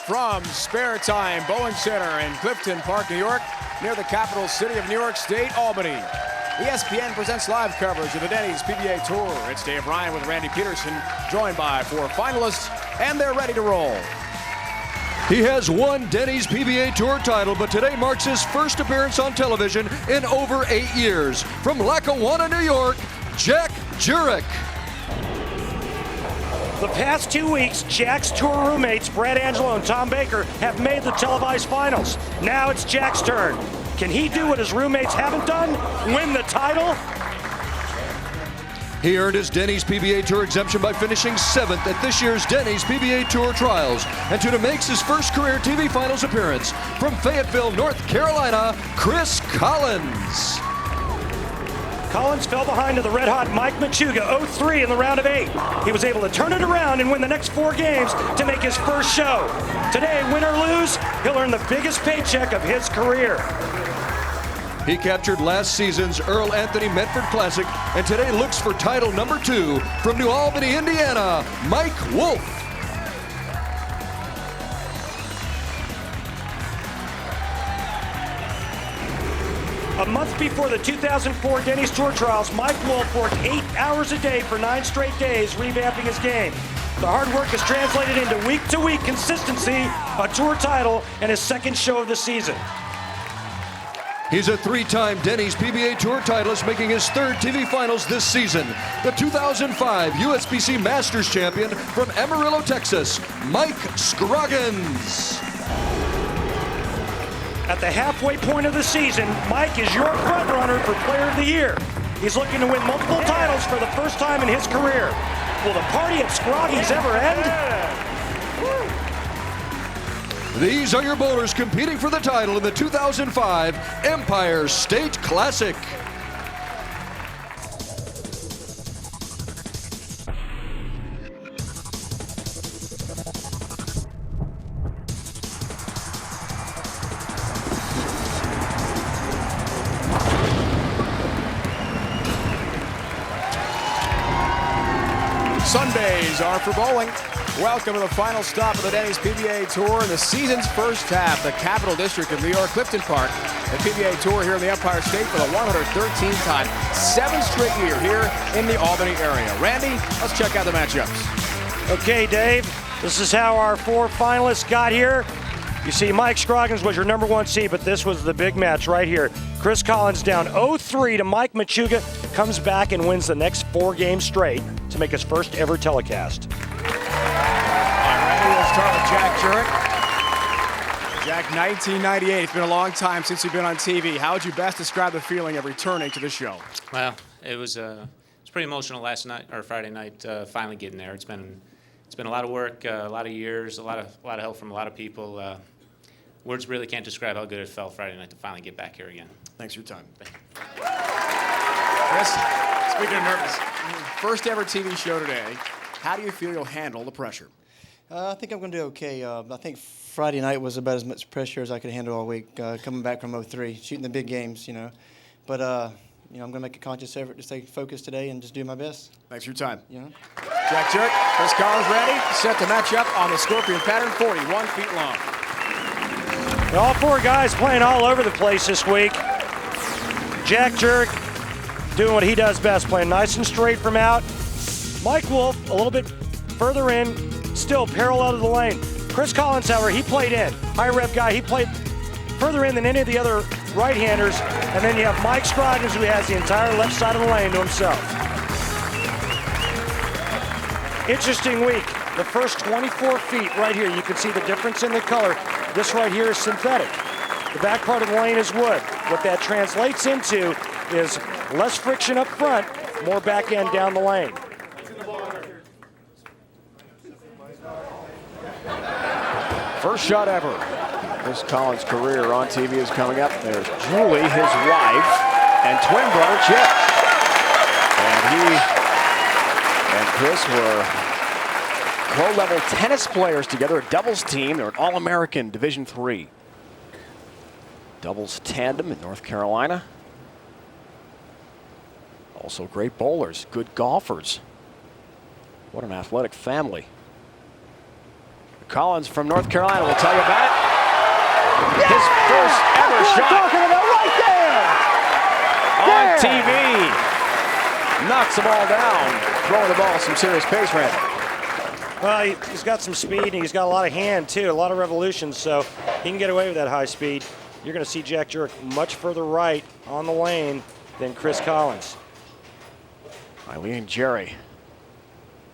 From Spare Time Bowling Center in Clifton Park, New York, near the capital city of New York State, Albany, ESPN presents live coverage of the Denny's PBA Tour. It's Dave Ryan with Randy Peterson, joined by 4 finalists, and they're ready to roll. He has won Denny's PBA Tour title, but today marks his first appearance on television in over 8 years. From Lackawanna, New York, Jack Jurek. The past 2 weeks, Jack's tour roommates, Brad Angelo and Tom Baker, have made the televised finals. Now it's Jack's turn. Can he do what his roommates haven't done? Win the title? He earned his Denny's PBA Tour exemption by finishing 7th at this year's Denny's PBA Tour Trials. And to makes his first career TV Finals appearance, from Fayetteville, North Carolina, Chris Collins. Collins fell behind to the red-hot Mike Machuga, 0-3 in the round of 8. He was able to turn it around and win the next 4 games to make his first show. Today, win or lose, he'll earn the biggest paycheck of his career. He captured last season's Earl Anthony Medford Classic, and today looks for title number 2 from New Albany, Indiana, Mike Wolfe. A month before the 2004 Denny's Tour Trials, Mike Wolfe worked 8 hours a day for 9 straight days, revamping his game. The hard work has translated into week-to-week consistency, a tour title, and his second show of the season. He's a 3-time Denny's PBA Tour titleist, making his 3rd TV Finals this season. The 2005 USBC Masters champion from Amarillo, Texas, Mike Scroggins. At the halfway point of the season, Mike is your front runner for Player of the Year. He's looking to win multiple titles for the first time in his career. Will the party at Scroggins ever end? These are your bowlers competing for the title in the 2005 Empire State Classic. Sundays are for bowling. Welcome to the final stop of the Denny's PBA Tour in the season's first half. The Capital District of New York, Clifton Park. The PBA Tour here in the Empire State for the 113th time. 7th straight year here in the Albany area. Randy, let's check out the matchups. Okay, Dave, this is how our 4 finalists got here. You see, Mike Scroggins was your number 1 seed, but this was the big match right here. Chris Collins down 0-3 to Mike Machuga, comes back and wins the next 4 games straight to make his first ever telecast. We'll start with Jack Jurek. Jack, 1998. It's been a long time since you've been on TV. How would you best describe the feeling of returning to the show? Well, it was pretty emotional last night or Friday night. Finally getting there. It's been a lot of work, a lot of years, a lot of help from a lot of people. Words really can't describe how good it felt Friday night to finally get back here again. Thanks for your time. Chris, speaking of nervous, first ever TV show today. How do you feel you'll handle the pressure? I think I'm going to do okay. I think Friday night was about as much pressure as I could handle all week, coming back from 0-3, shooting the big games, you know. But, I'm going to make a conscious effort to stay focused today and just do my best. Thanks for your time. You know? Jack Jurek, Chris Collins ready, set to match up on the Scorpion pattern, 41 feet long. All 4 guys playing all over the place this week. Jack Jurek doing what he does best, playing nice and straight from out. Mike Wolfe a little bit further in, still parallel to the lane. Chris Collins, however, he played in. High rep guy, he played further in than any of the other right-handers. And then you have Mike Scroggins, who has the entire left side of the lane to himself. Interesting week. The first 24 feet right here, you can see the difference in the color. This right here is synthetic. The back part of the lane is wood. What that translates into is less friction up front, more back end down the lane. First shot ever. Chris Collins' career on TV is coming up. There's Julie, his wife, and twin brother Chip. And he and Chris were pro-level tennis players together, a doubles team. They're an All-American Division III doubles tandem in North Carolina. Also great bowlers, good golfers. What an athletic family. Collins from North Carolina will tell you about it. His first ever shot. Talking about right there. On TV. Knocks the ball down. Throwing the ball some serious pace, Randy. Well, he's got some speed, and he's got a lot of hand, too, a lot of revolutions, so he can get away with that high speed. You're going to see Jack Jurek much further right on the lane than Chris Collins. Eileen and Jerry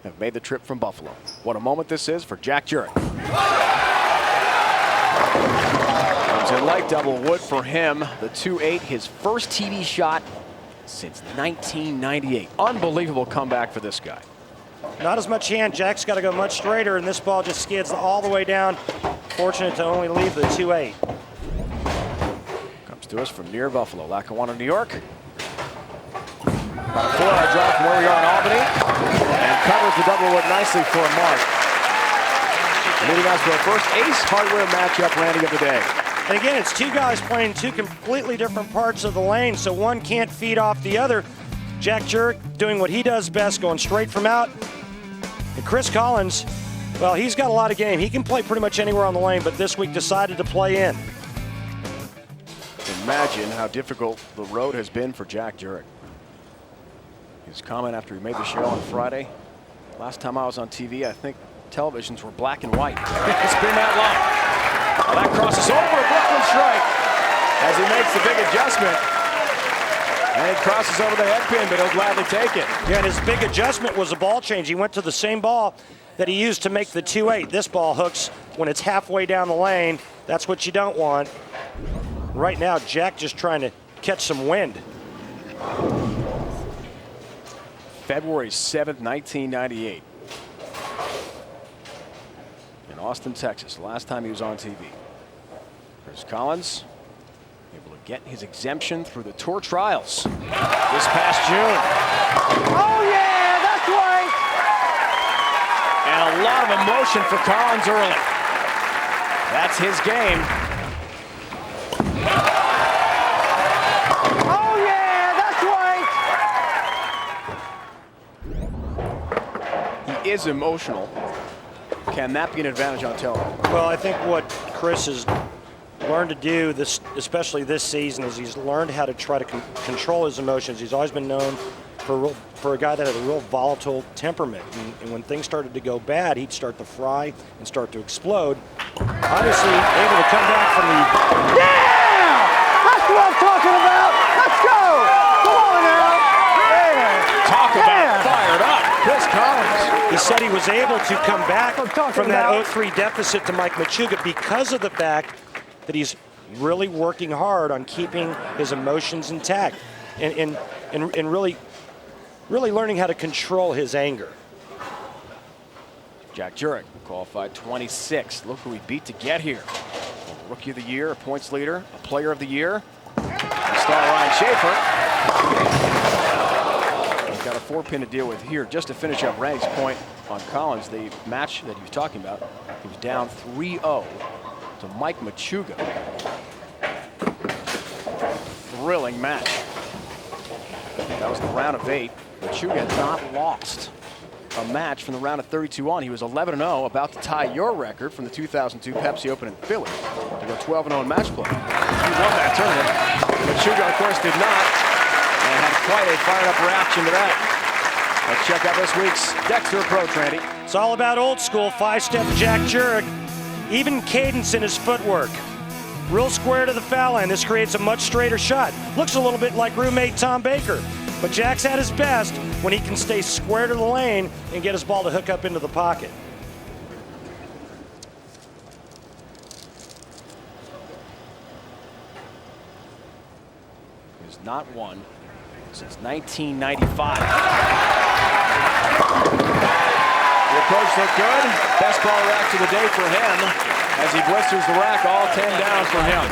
have made the trip from Buffalo. What a moment this is for Jack Jurek. Comes in light double wood for him. The 2-8, his first TV shot since 1998. Unbelievable comeback for this guy. Not as much hand. Jack's got to go much straighter, and this ball just skids all the way down. Fortunate to only leave the 2-8. Comes to us from near Buffalo, Lackawanna, New York. About a 4-yard drop from where we are in Albany. And covers the double wood nicely for Mark. Leading us to our first Ace Hardware matchup, Randy, of the day. And again, it's two guys playing two completely different parts of the lane, so one can't feed off the other. Jack Jurek doing what he does best, going straight from out. And Chris Collins, well, he's got a lot of game. He can play pretty much anywhere on the lane, but this week decided to play in. Imagine how difficult the road has been for Jack Jurek. His comment after he made the show on Friday, last time I was on TV, I think televisions were black and white. It's been that long. Well, that crosses over a Brooklyn strike as he makes the big adjustment. And it crosses over the head pin, but he'll gladly take it. Yeah, and his big adjustment was a ball change. He went to the same ball that he used to make the 2-8. This ball hooks when it's halfway down the lane. That's what you don't want. Right now, Jack just trying to catch some wind. February 7th, 1998. In Austin, Texas, last time he was on TV. Chris Collins able to get his exemption through the tour trials this past June. Oh, yeah, that's right. And a lot of emotion for Collins early. That's his game. Oh, yeah, that's right. He is emotional. Can that be an advantage on television? Well, I think what Chris has learned to do, especially this season, is he's learned how to try to control his emotions. He's always been known for a guy that had a real volatile temperament. And when things started to go bad, he'd start to fry and start to explode. Obviously, able to come back from the... Yeah! That's what I'm talking about! Let's go! Come on now! Yeah! Talk about fired up, Chris Collins. He said he was able to come back from that 0-3 deficit to Mike Machuga because of the fact that he's really working hard on keeping his emotions intact and really learning how to control his anger. Jack Jurek qualified 26th. Look who he beat to get here. A Rookie of the Year, a points leader, a Player of the Year. And star Ryan Schaefer. He's got a 4-pin to deal with here. Just to finish up Randy's point on Collins, the match that he was talking about, he was down 3-0 to Mike Machuga. Thrilling match. That was the round of 8. Machuga had not lost a match from the round of 32 on. He was 11-0, about to tie your record from the 2002 Pepsi Open in Philly to go 12-0 in match play. He won that tournament. Machuga, of course, did not, and had quite a fired-up reaction to that. Let's check out this week's Dexter approach, Randy. It's all about old school 5-step Jack Jurek. Even cadence in his footwork. Real square to the foul line. This creates a much straighter shot. Looks a little bit like roommate Tom Baker. But Jack's at his best when he can stay square to the lane and get his ball to hook up into the pocket. He has not won since 1995. The approach looked good. Best ball rack to the day for him as he blisters the rack, all 10 down for him.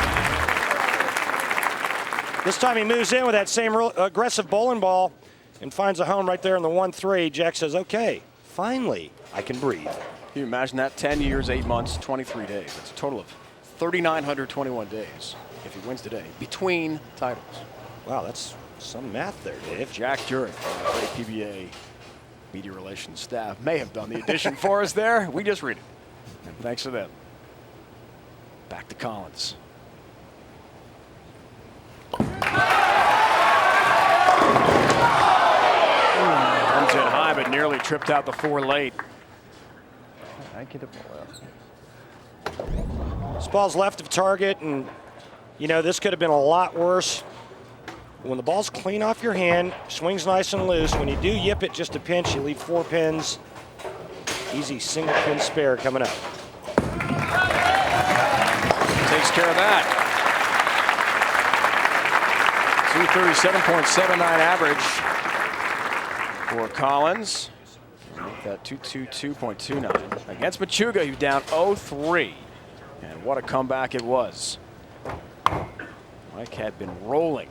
This time he moves in with that same real aggressive bowling ball and finds a home right there in the 1-3. Jack says, okay, finally, I can breathe. Can you imagine that? 10 years, 8 months, 23 days. That's a total of 3,921 days if he wins today between titles. Wow, that's some math there, Dave. Jack Jurek from the great PBA media relations staff may have done the addition for us there. We just read it. And thanks to them. Back to Collins. Comes in high, but nearly tripped out the 4 late. I get the ball out. This ball's left of target, and you know this could have been a lot worse. When the ball's clean off your hand, swings nice and loose. When you do yip it just a pinch, you leave 4 pins. Easy single pin spare coming up. Takes care of that. 237.79 average for Collins. Make that 222.29 against Machuga, who's down 0-3. And what a comeback it was. Mike had been rolling.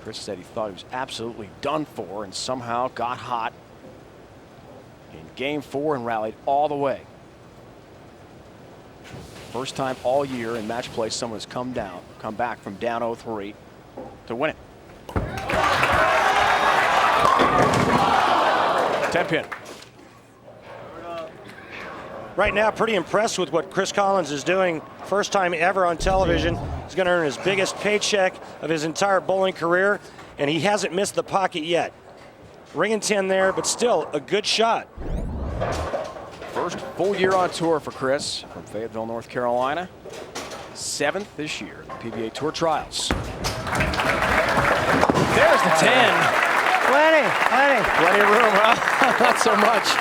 Chris said he thought he was absolutely done for and somehow got hot in game 4 and rallied all the way. First time all year in match play someone has come back from down 0-3 to win it. 10-pin. Right now, pretty impressed with what Chris Collins is doing. First time ever on television. He's going to earn his biggest paycheck of his entire bowling career, and he hasn't missed the pocket yet. Ring and 10 there, but still a good shot. First full year on tour for Chris from Fayetteville, North Carolina. 7th this year in the PBA Tour Trials. There's the 10. Plenty. Plenty of room, huh? Not so much.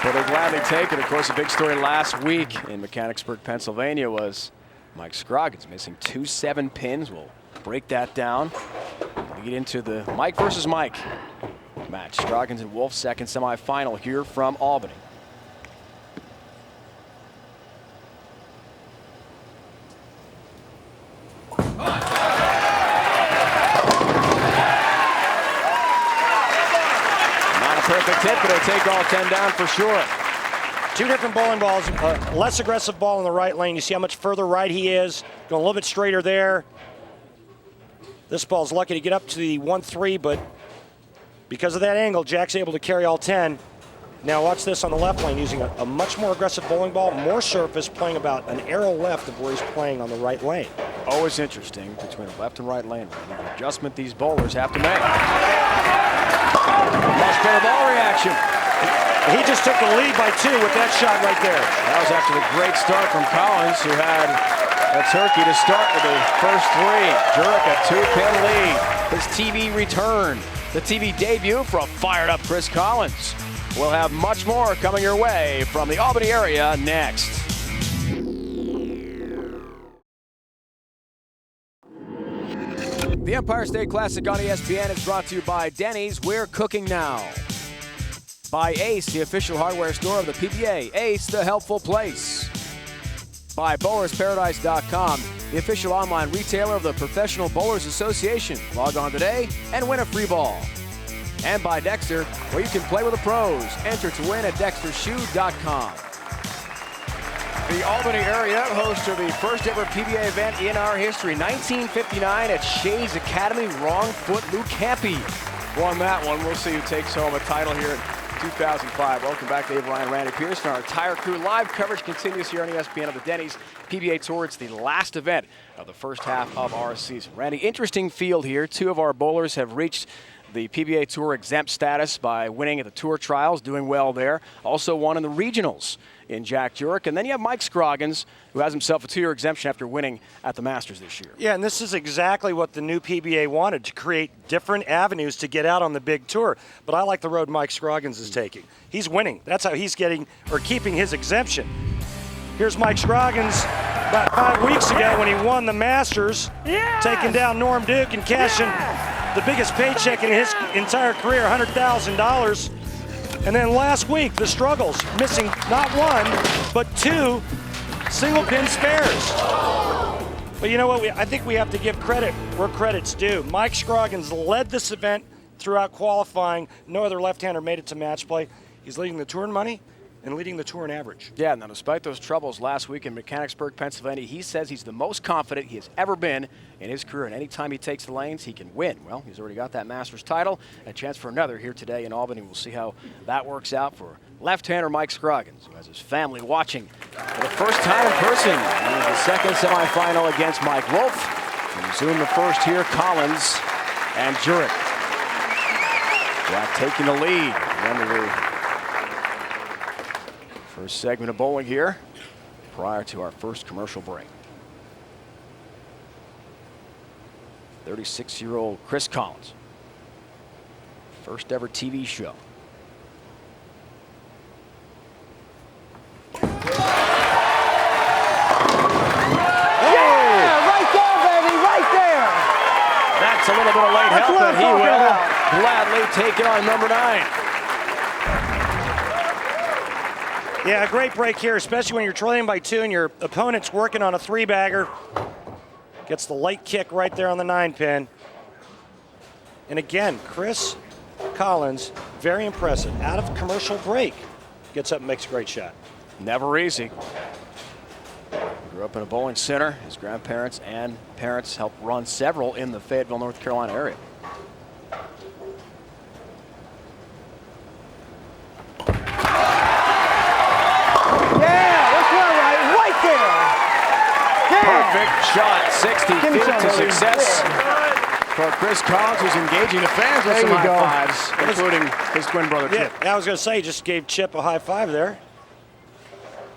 But they'll gladly take it. Of course, a big story last week in Mechanicsburg, Pennsylvania was Mike Scroggins missing 2 7-pins. We'll break that down. Lead into the Mike versus Mike match. Scroggins and Wolfe, second semifinal here from Albany. Perfect hit, but he'll take all 10 down for sure. 2 different bowling balls. Less aggressive ball in the right lane. You see how much further right he is. Going a little bit straighter there. This ball's lucky to get up to the 1-3, but because of that angle, Jack's able to carry all 10. Now watch this on the left lane, using a much more aggressive bowling ball, more surface, playing about an arrow left of where he's playing on the right lane. Always interesting between the left and right lane. The adjustment these bowlers have to make. Much better ball reaction. He just took the lead by 2 with that shot right there. That was after the great start from Collins, who had a turkey to start with the first 3. Jurek a 2-pin lead. His TV return, the TV debut for a fired-up Chris Collins. We'll have much more coming your way from the Albany area next. The Empire State Classic on ESPN is brought to you by Denny's. We're cooking now. By Ace, the official hardware store of the PBA. Ace, the helpful place. By BowlersParadise.com, the official online retailer of the Professional Bowlers Association. Log on today and win a free ball. And by Dexter, where you can play with the pros. Enter to win at DexterShoe.com. The Albany area host to the first ever PBA event in our history. 1959 at Shays Academy. Wrong foot Lou Campy won that one. We'll see who takes home a title here in 2005. Welcome back, Dave Ryan, Randy Pearson. Our entire crew. Live coverage continues here on ESPN of the Denny's PBA Tour. It's the last event of the first half of our season. Randy, interesting field here. 2 of our bowlers have reached the PBA Tour exempt status by winning at the Tour Trials, doing well there. Also won in the regionals in Jack Jurek. And then you have Mike Scroggins, who has himself a 2-year exemption after winning at the Masters this year. Yeah, and this is exactly what the new PBA wanted, to create different avenues to get out on the big tour. But I like the road Mike Scroggins is taking. He's winning. That's how he's getting or keeping his exemption. Here's Mike Scroggins about 5 weeks ago when he won the Masters, taking down Norm Duke and cashing the biggest paycheck in his entire career, $100,000. And then last week, the struggles, missing not 1, but 2 single pin spares. But you know what? I think we have to give credit where credit's due. Mike Scroggins led this event throughout qualifying. No other left-hander made it to match play. He's leading the tour in money and leading the tour in average. Yeah, now despite those troubles last week in Mechanicsburg, Pennsylvania, he says he's the most confident he has ever been in his career. And anytime he takes the lanes, he can win. Well, he's already got that Masters title, a chance for another here today in Albany. We'll see how that works out for left-hander Mike Scroggins, who has his family watching for the first time in person. He is the second semifinal against Mike Wolfe. And soon the first here, Collins and Jurek. Jack taking the lead at the end of the first segment of bowling here, prior to our first commercial break. 36-year-old Chris Collins. First ever TV show. That's a little bit of late help, and he will gladly take it on number 9. Yeah, great break here, especially when you're trailing by 2 and your opponent's working on a 3-bagger. Gets the late kick right there on the 9-pin. And again, Chris Collins, very impressive. Out of commercial break, gets up and makes a great shot. Never easy. Grew up in a bowling center. His grandparents and parents helped run several in the Fayetteville, North Carolina area. Yeah, that's right there. Perfect shot, 60 feet to success for Chris Collins, who's engaging the fans with some high fives, including his twin brother Chip. Yeah, I was going to say, just gave Chip a high five there.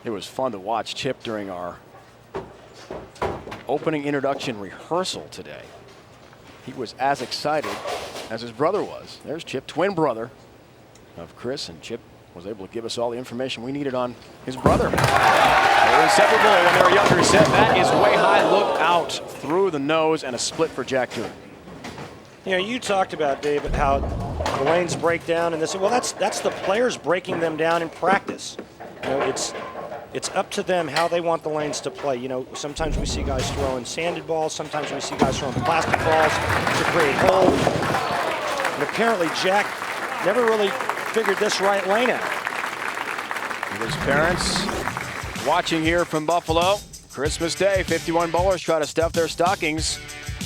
It was fun to watch Chip during our opening introduction rehearsal today. He was as excited as his brother was. There's Chip, twin brother of Chris, and Chip was able to give us all the information we needed on his brother. They were inseparable when they were younger. He said, that is way high, look out, through the nose, and a split for Jack Jurek. You know, you talked about, David, how the lanes break down and this. Well, that's the players breaking them down in practice. You know, it's up to them how they want the lanes to play. You know, sometimes we see guys throwing sanded balls. Sometimes we see guys throwing plastic balls to create holes. And apparently Jack never really figured this right lane out. With his parents watching here from Buffalo. Christmas Day, 51 bowlers try to stuff their stockings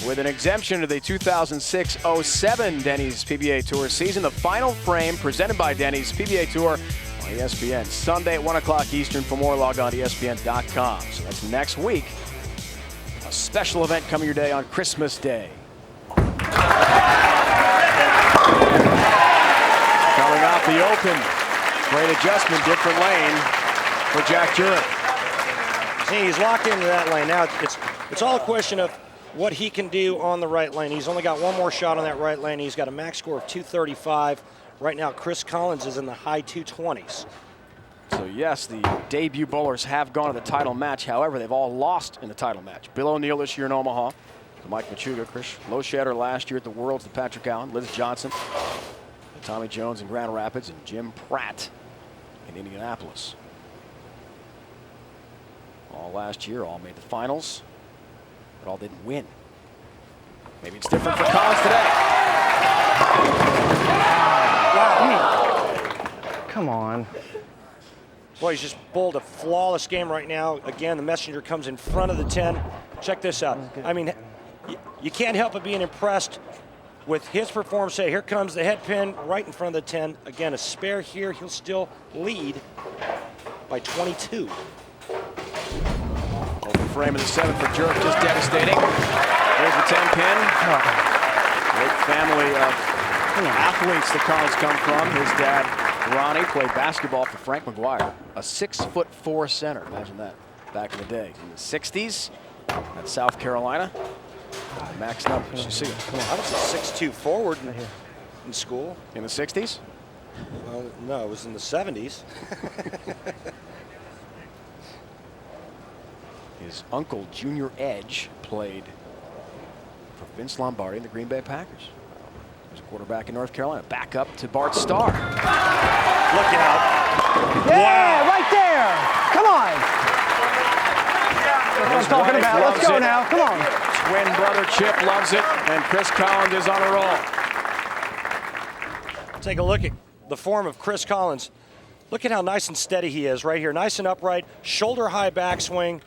with an exemption to the 2006-07 Denny's PBA Tour season. The final frame presented by Denny's PBA Tour on ESPN. Sunday at 1 o'clock Eastern. For more, log on to ESPN.com. So that's next week. A special event coming your day on Christmas Day. Coming off the open. Great adjustment, different lane for Jack Jurek. See, he's locked into that lane. Now it's all a question of what he can do on the right lane. He's only got one more shot on that right lane. He's got a max score of 235. Right now, Chris Collins is in the high 220s. So yes, the debut bowlers have gone to the title match. However, they've all lost in the title match. Bill O'Neill this year in Omaha, to Mike Machuga, Chris Loschetter last year at the Worlds to Patrick Allen, Liz Johnson, Tommy Jones in Grand Rapids, and Jim Pratt in Indianapolis. All last year, all made the finals, but all didn't win. Maybe it's different for Collins today. Come on. Boy, he's just bowled a flawless game right now. Again, the messenger comes in front of the 10. Check this out. I mean, you can't help but being impressed with his performance. Say, here comes the head pin right in front of the 10. Again, a spare here. He'll still lead by 22. Open frame of the 7 for Jurek, just devastating. There's the 10 pin. Great family of athletes that Collins come from. His dad, Ronnie, played basketball for Frank McGuire. A 6'4" center. Imagine that back in the day. In the 60s at South Carolina. Max numbers. You see it. I was a 6'2" forward in school. In the 60s? Well, no, it was in the 70s. His uncle, Junior Edge, played for Vince Lombardi and the Green Bay Packers. He was a quarterback in North Carolina. Back up to Bart Starr. Look out. Yeah, right there. Come on. That's what I'm talking about. Let's go now. Come on. Twin brother Chip loves it, and Chris Collins is on a roll. Take a look at the form of Chris Collins. Look at how nice and steady he is right here. Nice and upright, shoulder high backswing,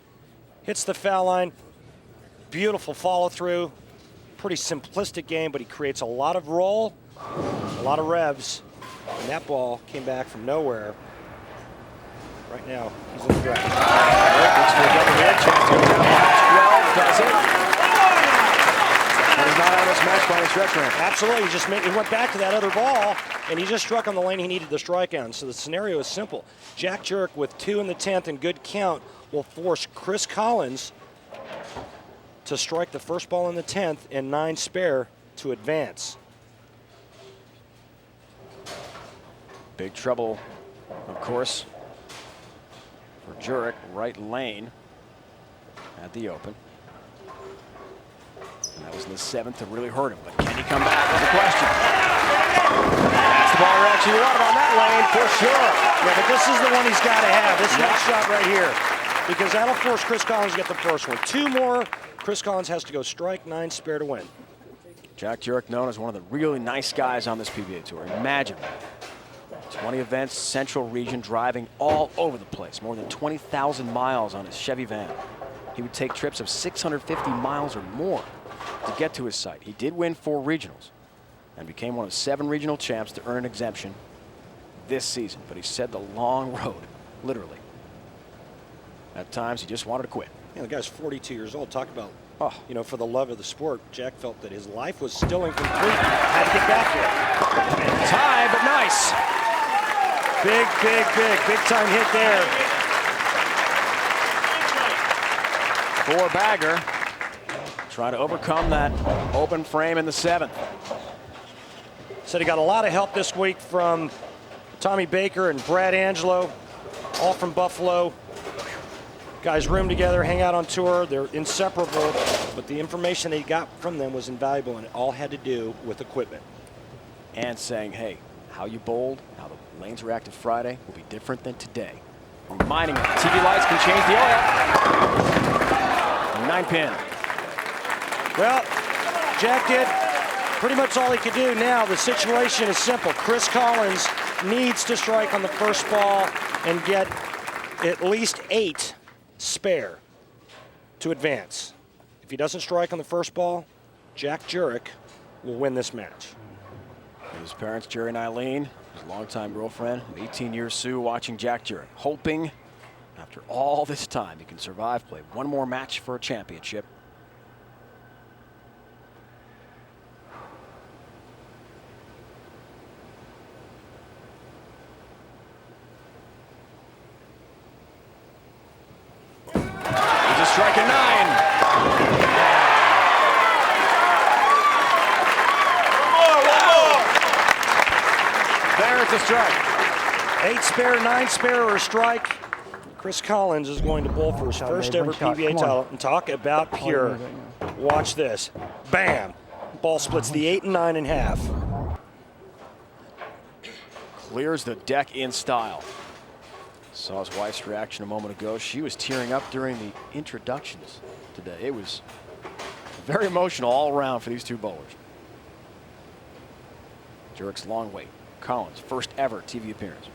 hits the foul line. Beautiful follow through. Pretty simplistic game, but he creates a lot of roll, a lot of revs, and that ball came back from nowhere. Right now, he's in the draft. Looks for a double hit. Chance to go down by 12. Does it? And he's not out of this match by any stretch run. Absolutely. He went back to that other ball, and he just struck on the lane he needed to strike on. So the scenario is simple. Jack Jurek with 2 in the 10th and good count will force Chris Collins to strike the first ball in the 10th and 9 spare to advance. Big trouble, of course, for Jurek, right lane at the open. And that was in the 7th to really hurt him. But can he come back? Was the question. That's the ball reaction you want on that lane for sure. Yeah, but this is the one he's got to have. This next shot right here. Because that'll force Chris Collins to get the first one. 2 more, Chris Collins has to go strike 9 spare to win. Jack Jurek, known as one of the really nice guys on this PBA Tour. Imagine 20 events, Central Region, driving all over the place. More than 20,000 miles on his Chevy van. He would take trips of 650 miles or more to get to his site. He did win 4 regionals and became one of 7 regional champs to earn an exemption this season. But he said the long road, literally. At times, he just wanted to quit. Yeah, the guy's 42 years old. Talk about, you know, for the love of the sport. Jack felt that his life was still incomplete. Had to get back here. It's high, but nice. Big time hit there. 4-bagger. Trying to overcome that open frame in the 7th. Said he got a lot of help this week from Tommy Baker and Brad Angelo, all from Buffalo. Guys room together, hang out on tour. They're inseparable, but the information they got from them was invaluable, and it all had to do with equipment. And saying, hey, how you bowled, how the lanes reacted Friday will be different than today. Reminding them, TV lights can change the oil. 9-pin. Well, Jack did pretty much all he could do. Now the situation is simple. Chris Collins needs to strike on the first ball and get at least 8 spare to advance. If he doesn't strike on the first ball, Jack Jurek will win this match. His parents, Jerry and Eileen, his longtime girlfriend, 18 years Sue, watching Jack Jurek, hoping after all this time he can survive, play one more match for a championship. Striking 9. There's a strike. 8 spare, 9 spare, or a strike. Chris Collins is going to bowl for his first ever PBA title. And talk about pure. Watch this. Bam. Ball splits the 8 and 9 in half. Clears the deck in style. Saw his wife's reaction a moment ago. She was tearing up during the introductions today. It was very emotional all around for these 2 bowlers. Jurek's long wait. Collins, first ever TV appearance.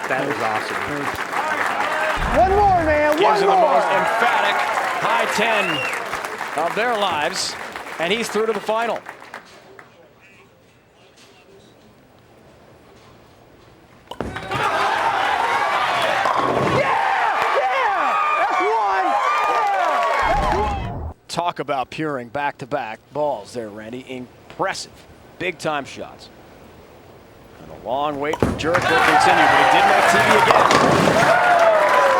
That was awesome. One more, man. Gives him the most emphatic high 10 of their lives, and he's through to the final. Talk about puring back-to-back balls there, Randy. Impressive. Big-time shots. And a long wait for Jurek will continue, but he did make TV again.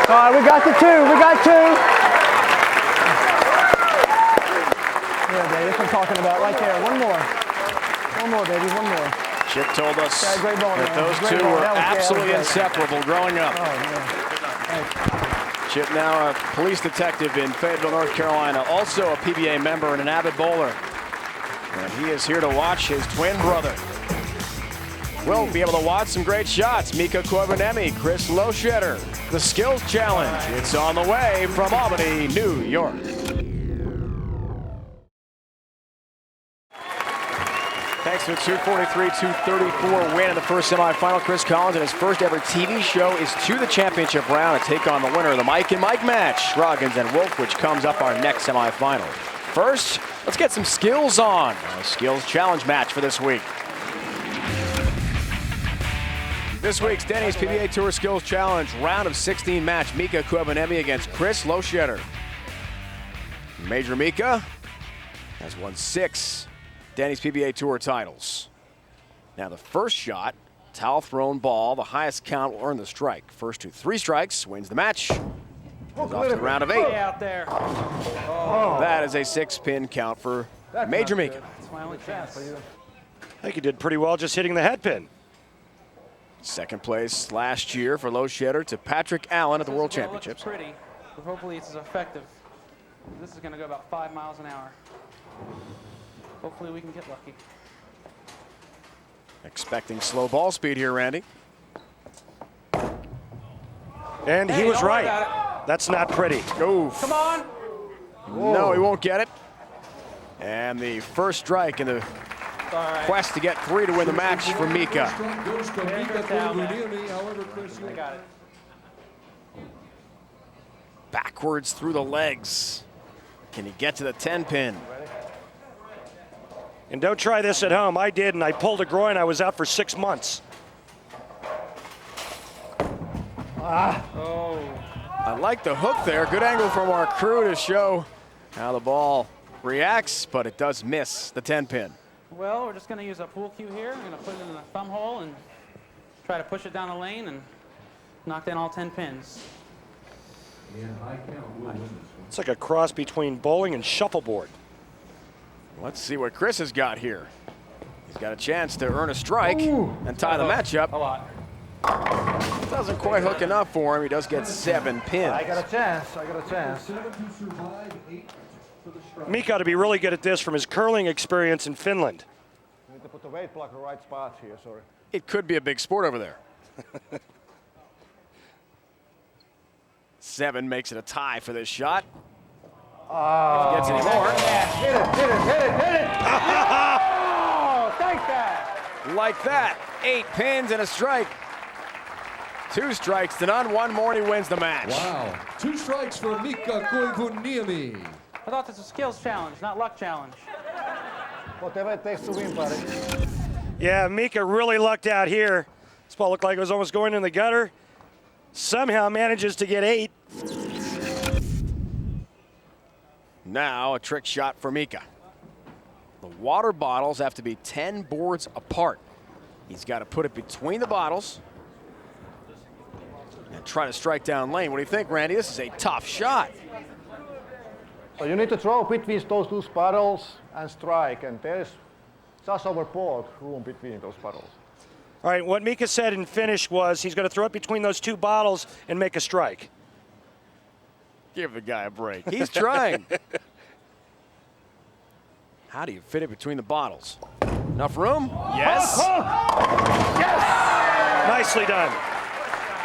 All right, we got the 2. We got 2. Yeah, baby, that's what I'm talking about right there. One more. One more, baby. One more. Chip told us that those 2 were absolutely inseparable growing up. Oh, yeah. Chip now a police detective in Fayetteville, North Carolina, also a PBA member and an avid bowler. And he is here to watch his twin brother. We'll be able to watch some great shots. Mika Koivuniemi, Chris Loschetter. The Skills Challenge. It's on the way from Albany, New York. Thanks to a 243-234 win in the first semifinal. Chris Collins in his first ever TV show is to the championship round to take on the winner of the Mike and Mike match, Scroggins and Wolfe, which comes up our next semifinal. First, let's get some skills on. A skills challenge match for this week. This week's Denny's PBA Tour Skills Challenge round of 16 match. Mika Koivuniemi against Chris Loschetter. Major Mika has won 6 Denny's PBA Tour titles. Now the first shot, towel thrown ball, the highest count will earn the strike. First to 3 strikes wins the match. Goes off to the round of 8. Out there. That is a 6-pin count for Major Mika. That's my only chance. I think he did pretty well just hitting the head pin. Second place last year for Loschetter to Patrick Allen at the World Championships. Pretty, but hopefully it's as effective. This is going to go about 5 miles an hour. Hopefully we can get lucky. Expecting slow ball speed here, Randy. And he was right. That's not pretty. Oof. Come on. No, he won't get it. And the first strike in the quest to get 3 to win the match for Mika. I got it. Backwards through the legs. Can he get to the 10-pin? And don't try this at home. I did, and I pulled a groin. I was out for 6 months. I like the hook there. Good angle from our crew to show how the ball reacts, but it does miss the 10-pin. Well, we're just going to use a pool cue here. I'm going to put it in the thumb hole and try to push it down the lane and knock down all 10 pins. It's like a cross between bowling and shuffleboard. Let's see what Chris has got here. He's got a chance to earn a strike and tie the match up. A lot. Doesn't quite hook enough for him. He does get 7 pins. I got a chance. I got a chance. Mika ought to be really good at this from his curling experience in Finland. You need to put the weight block in the right spot here, sorry. It could be a big sport over there. 7 makes it a tie for this shot. If he gets any more. Hit it. Oh, take that. Like that, 8 pins and a strike. 2 strikes to none, 1 more and he wins the match. Wow. 2 strikes for Mika Koivuniemi. I thought this was a skills challenge, not luck challenge. Whatever it takes to win, buddy. Yeah, Mika really lucked out here. This ball looked like it was almost going in the gutter. Somehow manages to get 8. Now a trick shot for Mika. The water bottles have to be 10 boards apart. He's got to put it between the bottles and try to strike down lane. What do you think, Randy? This is a tough shot. So you need to throw between those 2 bottles and strike, and there's just over board room between those bottles. All right, what Mika said in finish was he's going to throw it between those 2 bottles and make a strike. Give the guy a break. He's trying. How do you fit it between the bottles? Enough room? Yes. Nicely done.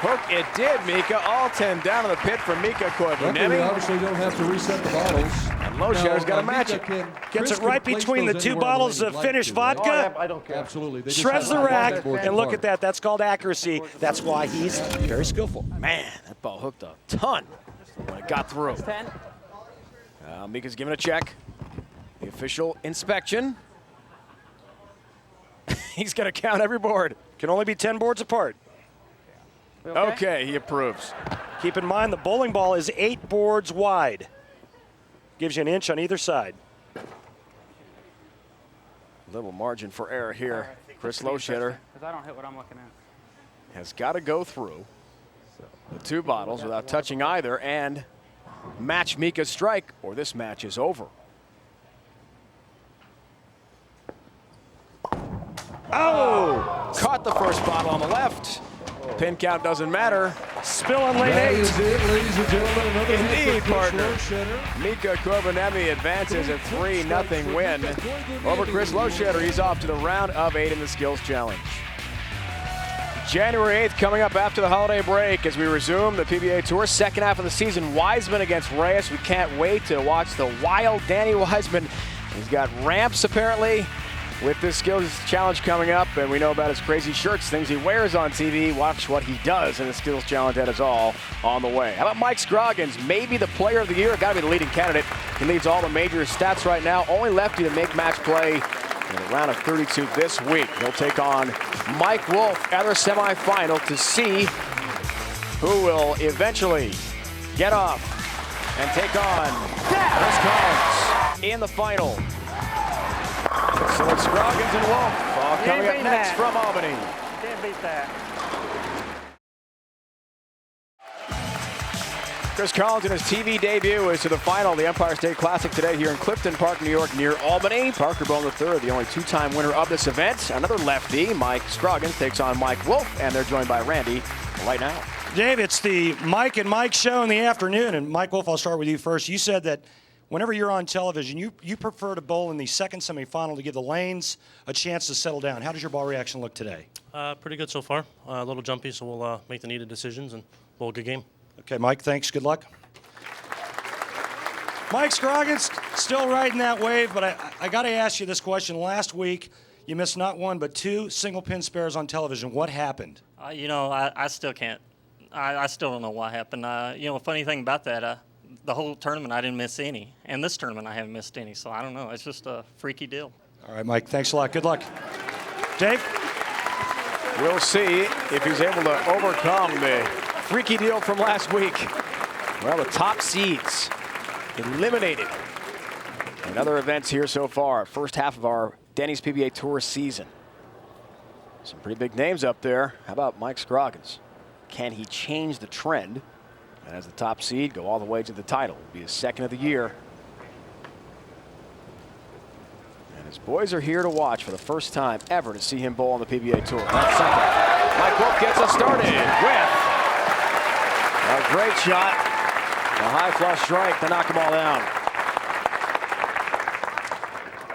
Hook it did, Mika. All 10 down to the pit for Mika Luckily, we Koivuniemi. obviously don't have to reset the bottles. And Loschetter's got to match it. Gets it right between the 2 bottles of finished vodka. I don't care. Absolutely. They just Shreds the have to rack, back board and look apart. at that. That's called accuracy. That's why he's very skillful. Man, that ball hooked a ton when it got through. 10. Mika's giving a check. The official inspection. He's going to count every board. Can only be 10 boards apart. Okay, he approves. Keep in mind the bowling ball is 8 boards wide. Gives you an inch on either side. Little margin for error here. Chris Loschetter Because I don't hit what I'm looking at. has got to go through the 2 bottles without touching either and match Mika's strike, or this match is over. Oh! Caught the first bottle on the left. Pin count doesn't matter. Spill on lane That 8. is it, ladies and gentlemen. Another Indeed, hit for Chris partner. Loschetter. Mika Koivuniemi advances a 3-0 win over Chris Loschetter. He's off to the round of 8 in the Skills Challenge. January 8th coming up after the holiday break as we resume the PBA Tour. Second half of the season, Wiseman against Reyes. We can't wait to watch the wild Danny Wiseman. He's got ramps apparently with this skills challenge coming up, and we know about his crazy shirts, things he wears on TV. Watch what he does in the skills challenge. That is all on the way. How about Mike Scroggins? Maybe the player of the year. Got to be the leading candidate. He leads all the major stats right now. Only lefty to make match play in the round of 32 this week. He'll take on Mike Wolfe at their semifinal to see who will eventually get off and take on Chris Collins in the final. So it's Scroggins and Wolfe all coming up next from Albany. Can't beat that. Chris Collins in his TV debut is to the final of the Empire State Classic today here in Clifton Park, New York, near Albany. Parker Bone III, the only two-time winner of this event. Another lefty, Mike Scroggins, takes on Mike Wolfe, and they're joined by Randy right now. Dave, it's the Mike and Mike show in the afternoon, and Mike Wolfe, I'll start with you first. You said that whenever you're on television, you prefer to bowl in the second semifinal to give the lanes a chance to settle down. How does your ball reaction look today? Pretty good so far. A little jumpy, so we'll make the needed decisions and bowl a good game. Okay, Mike, thanks. Good luck. Mike Scroggins, still riding that wave, but I got to ask you this question. Last week, you missed not one but two single pin spares on television. What happened? I still can't. I still don't know what happened. A funny thing about that, the whole tournament I didn't miss any, and this tournament I haven't missed any. So I don't know. It's just a freaky deal. All right, Mike. Thanks a lot. Good luck. Dave? We'll see if he's able to overcome the freaky deal from last week. Well, the top seeds eliminated in other events here so far. First half of our Denny's PBA Tour season. Some pretty big names up there. How about Mike Scroggins? Can he change the trend? And as the top seed, go all the way to the title. It'll be his second of the year. And his boys are here to watch for the first time ever to see him bowl on the PBA Tour. That's something. Mike Wolfe gets us started with a great shot. A high flush strike to knock them all down.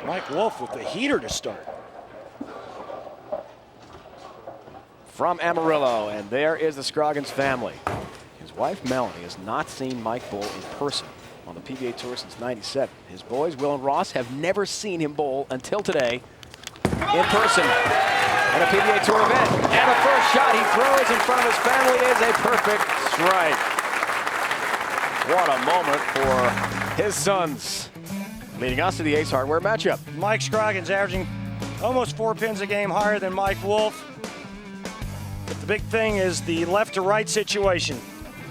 Mike Wolfe with the heater to start. From Amarillo, and there is the Scroggins family. His wife Melanie has not seen Mike bowl in person on the PBA Tour since '97. His boys Will and Ross have never seen him bowl until today in person at a PBA Tour event. And the first shot he throws in front of his family is a perfect strike. What a moment for his sons. Leading us to the Ace Hardware matchup. Mike Scroggins averaging almost 4 pins a game higher than Mike Wolfe. But the big thing is the left to right situation.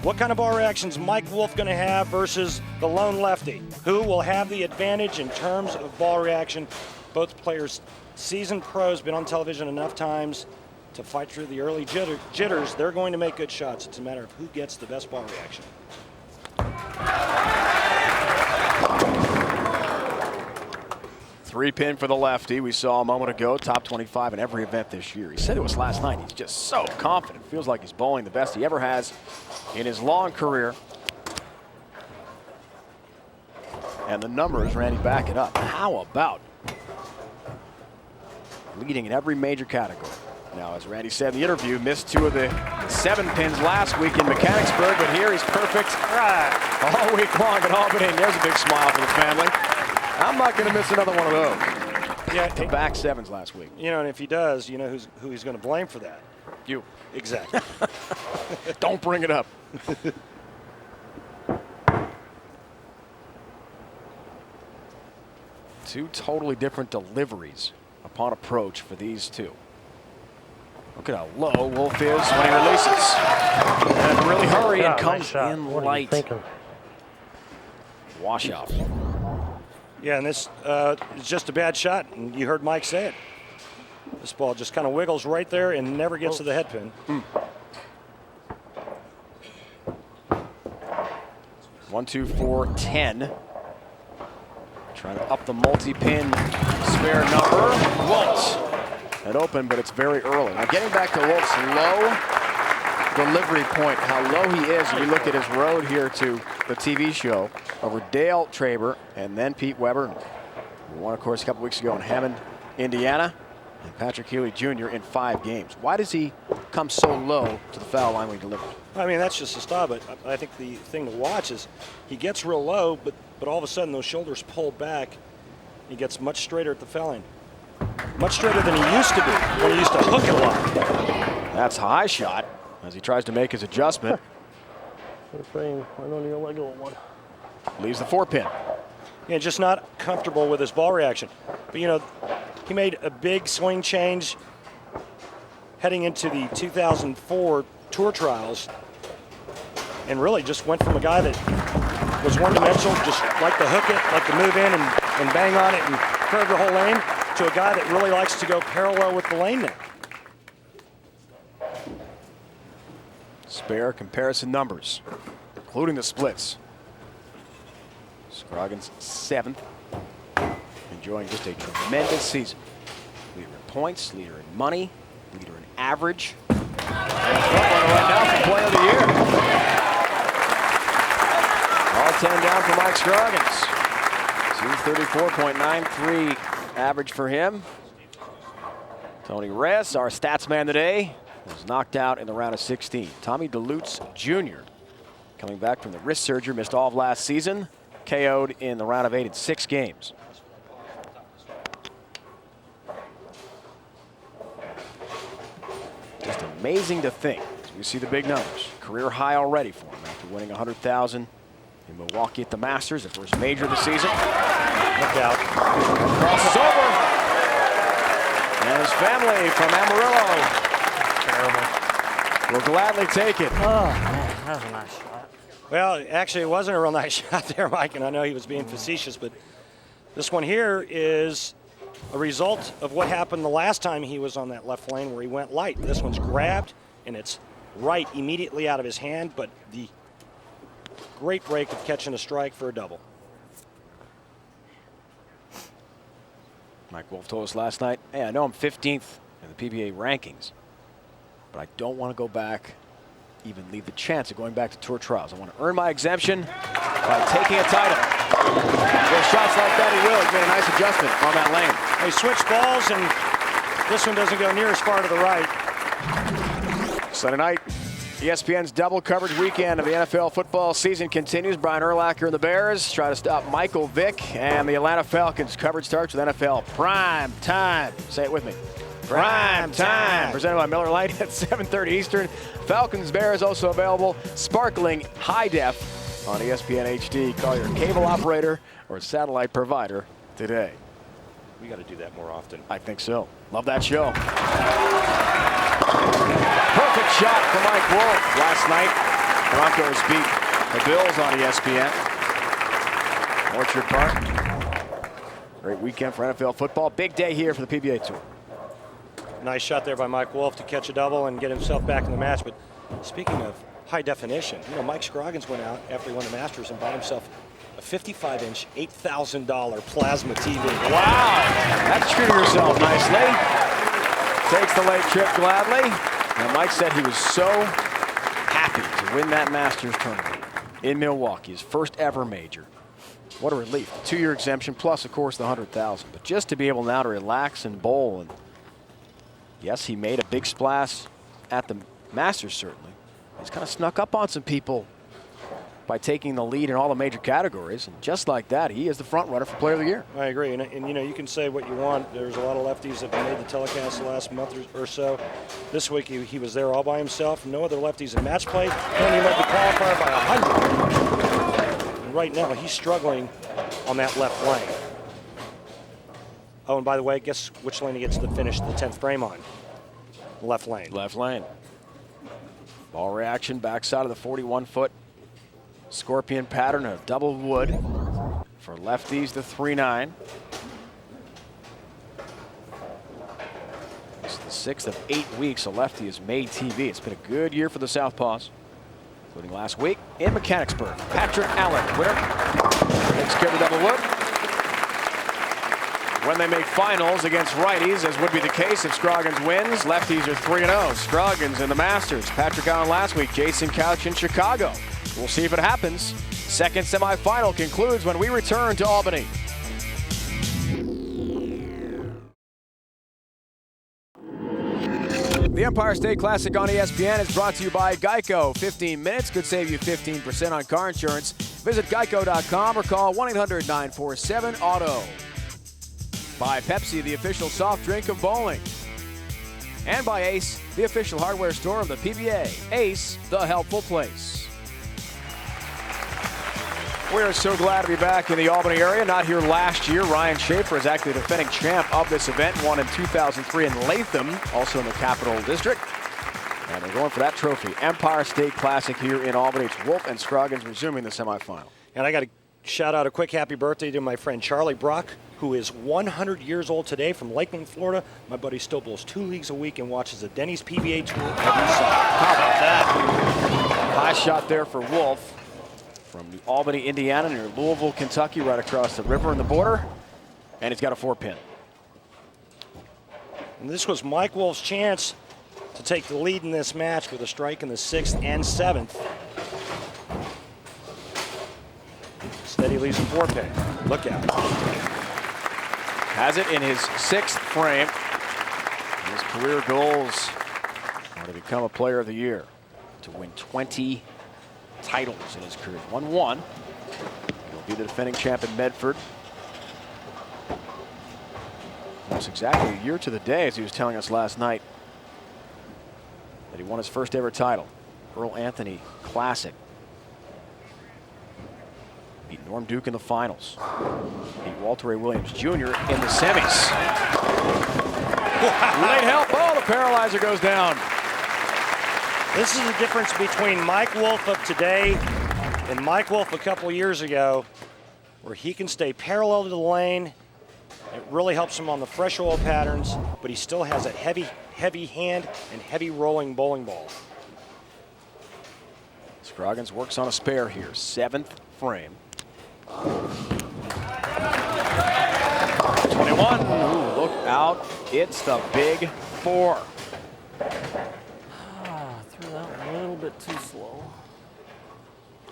What kind of ball reaction is Mike Wolfe going to have versus the lone lefty? Who will have the advantage in terms of ball reaction? Both players, seasoned pros, been on television enough times to fight through the early jitters. They're going to make good shots. It's a matter of who gets the best ball reaction. Three pin for the lefty. We saw a moment ago, top 25 in every event this year. He said it was last night. He's just so confident. Feels like he's bowling the best he ever has in his long career. And the numbers, Randy, back it up. How about leading in every major category? Now, as Randy said in the interview, missed two of the 7 pins last week in Mechanicsburg, but here he's perfect all week long at Albany. And there's a big smile for the family. I'm not going to miss another one of those. Yeah, the back 7s last week. You know, and if he does, you know who he's going to blame for that. You. Exactly. Don't bring it up. Two totally different deliveries upon approach for these two. Look at how low Wolfe is when he releases. And really hurry and comes in light. Washout. Yeah, and this is just a bad shot, and you heard Mike say it. This ball just kind of wiggles right there and never gets to the head pin. 1, 2, 4, 10. Trying to up the multi-pin spare number. Won't. It open, but it's very early. Now getting back to Wolfe's low delivery point, how low he is. If you look at his road here to the TV show over Dale Traber and then Pete Weber. We won, of course, a couple weeks ago in Hammond, Indiana. And Patrick Healy Jr. in 5 games. Why does he come so low to the foul line when he delivers? I mean, that's just a style, but I think the thing to watch is he gets real low, but all of a sudden those shoulders pull back. He gets much straighter at the foul line. Much straighter than he used to be when he used to hook it a lot. That's a high shot as he tries to make his adjustment. Frame. I don't need to let go of one. Leaves the 4-pin. Yeah, just not comfortable with his ball reaction. But, you know, he made a big swing change heading into the 2004 Tour Trials and really just went from a guy that was one-dimensional, just like to hook it, like to move in and bang on it and curve the whole lane, to a guy that really likes to go parallel with the lane now. Spare comparison numbers, including the splits. Scroggins 7th, enjoying just a tremendous season. Leader in points, leader in money, leader in average. And front runner right now for Player of the Year. All 10 down for Mike Scroggins. 234.93 average for him. Tony Reyes, our stats man today, was knocked out in the round of 16. Tommy Dilutes Jr. coming back from the wrist surgery, missed all of last season. KO'd in the round of 8 in 6 games. Just amazing to think as we see the big numbers. Career high already for him after winning $100,000 in Milwaukee at the Masters, the first major of the season. Look out. Crosses over. And his family from Amarillo will gladly take it. Oh, man, that was a nice shot. Well, actually, it wasn't a real nice shot there, Mike, and I know he was being facetious, but this one here is a result of what happened the last time he was on that left lane where he went light. This one's grabbed, and it's right immediately out of his hand, but the great break of catching a strike for a double. Mike Wolfe told us last night, hey, I know I'm 15th in the PBA rankings, but I don't want to go back, even leave the chance of going back to Tour Trials. I want to earn my exemption by taking a title. With shots like that, he will. He's made a nice adjustment on that lane. They switch balls, and this one doesn't go near as far to the right. Sunday night, ESPN's double coverage weekend of the NFL football season continues. Brian Urlacher and the Bears try to stop Michael Vick and the Atlanta Falcons. Coverage starts with NFL Prime Time. Say it with me. Prime Time. Presented by Miller Lite at 7:30 Eastern. Falcons Bears also available. Sparkling high def on ESPN HD. Call your cable operator or satellite provider today. We got to do that more often. I think so. Love that show. Perfect shot for Mike Wolfe last night. Broncos beat the Bills on ESPN. Orchard Park. Great weekend for NFL football. Big day here for the PBA Tour. Nice shot there by Mike Wolfe to catch a double and get himself back in the match. But speaking of high definition, you know, Mike Scroggins went out after he won the Masters and bought himself a 55-inch, $8,000 plasma TV. Wow, that's treating yourself nicely. Takes the late trip gladly. And Mike said he was so happy to win that Masters tournament in Milwaukee, his first ever major. What a relief. The 2-year exemption plus, of course, the $100,000. But just to be able now to relax and bowl. And yes, he made a big splash at the Masters, certainly. He's kind of snuck up on some people by taking the lead in all the major categories. And just like that, he is the front runner for Player of the Year. I agree. And you know, you can say what you want. There's a lot of lefties that have made the telecast the last month or so. This week, he was there all by himself. No other lefties in match play. And he led the qualifier by 100. And right now, he's struggling on that left lane. Oh, and by the way, guess which lane he gets to finish the 10th frame on? Left lane. Left lane. Ball reaction, backside of the 41-foot scorpion pattern of double wood for lefties, the 3-9. It's the 6th of 8 weeks a lefty has made TV. It's been a good year for the Southpaws, including last week in Mechanicsburg. Patrick Allen, winner, takes care of the double wood. When they make finals against righties, as would be the case if Scroggins wins, lefties are 3-0. Scroggins in the Masters. Patrick Allen last week. Jason Couch in Chicago. We'll see if it happens. Second semifinal concludes when we return to Albany. The Empire State Classic on ESPN is brought to you by Geico. 15 minutes could save you 15% on car insurance. Visit geico.com or call 1-800-947-AUTO. By Pepsi, the official soft drink of bowling. And by Ace, the official hardware store of the PBA. Ace, the helpful place. We are so glad to be back in the Albany area. Not here last year. Ryan Schaefer is actually the defending champ of this event. Won in 2003 in Latham, also in the Capital District. And they're going for that trophy. Empire State Classic here in Albany. It's Wolfe and Scroggins resuming the semifinal. And I got to shout out a quick happy birthday to my friend Charlie Brock, who is 100 years old today from Lakeland, Florida. My buddy still bowls 2 leagues a week and watches the Denny's PBA Tour every Sunday. How about that? High shot there for Wolfe from Albany, Indiana, near Louisville, Kentucky, right across the river and the border. And he's got a 4-pin. And this was Mike Wolfe's chance to take the lead in this match with a strike in the 6th and 7th. Instead, he leaves a 4-pin. Look out. Has it in his 6th frame. His career goals are to become a player of the year, to win 20 titles in his career. 1-1. He'll be the defending champ in Medford. Almost exactly a year to the day, as he was telling us last night, that he won his first ever title. Earl Anthony Classic. Beat Norm Duke in the finals. Beat Walter A. Williams Jr. in the semis. Late help. Oh, the paralyzer goes down. This is the difference between Mike Wolfe of today and Mike Wolfe a couple years ago, where he can stay parallel to the lane. It really helps him on the fresh oil patterns, but he still has a heavy hand and heavy rolling bowling ball. Scroggins works on a spare here. 7th frame. 21. Ooh, look out. It's the big 4. Threw that one a little bit too slow.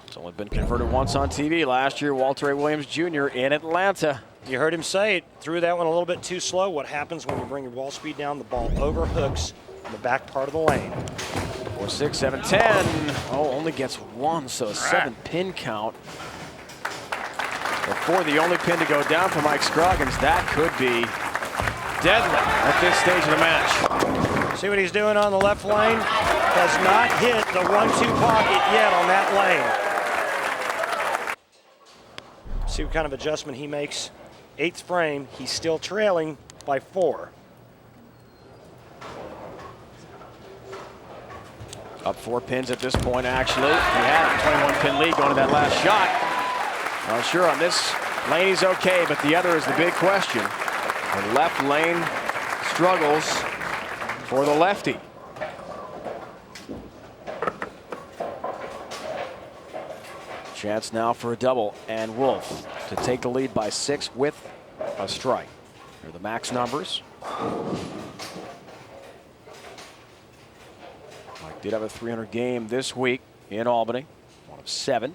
It's only been converted once on TV. Last year, Walter A. Williams Jr. in Atlanta. You heard him say it. Threw that one a little bit too slow. What happens when you bring your ball speed down? The ball overhooks in the back part of the lane. 4, 6, 7, 10. Oh, only gets 1, so a 7-pin count. Before the only pin to go down for Mike Scroggins, that could be deadly at this stage of the match. See what he's doing on the left lane? Has not hit the 1-2 pocket yet on that lane. See what kind of adjustment he makes. 8th frame, he's still trailing by 4. Up 4 pins at this point, actually. He had a 21-pin lead going to that last shot. Well, sure, on this lane he's okay, but the other is the big question. The left lane struggles for the lefty. Chance now for a double, and Wolfe to take the lead by 6 with a strike. Here are the max numbers. Mike did have a 300 game this week in Albany, 1 of 7.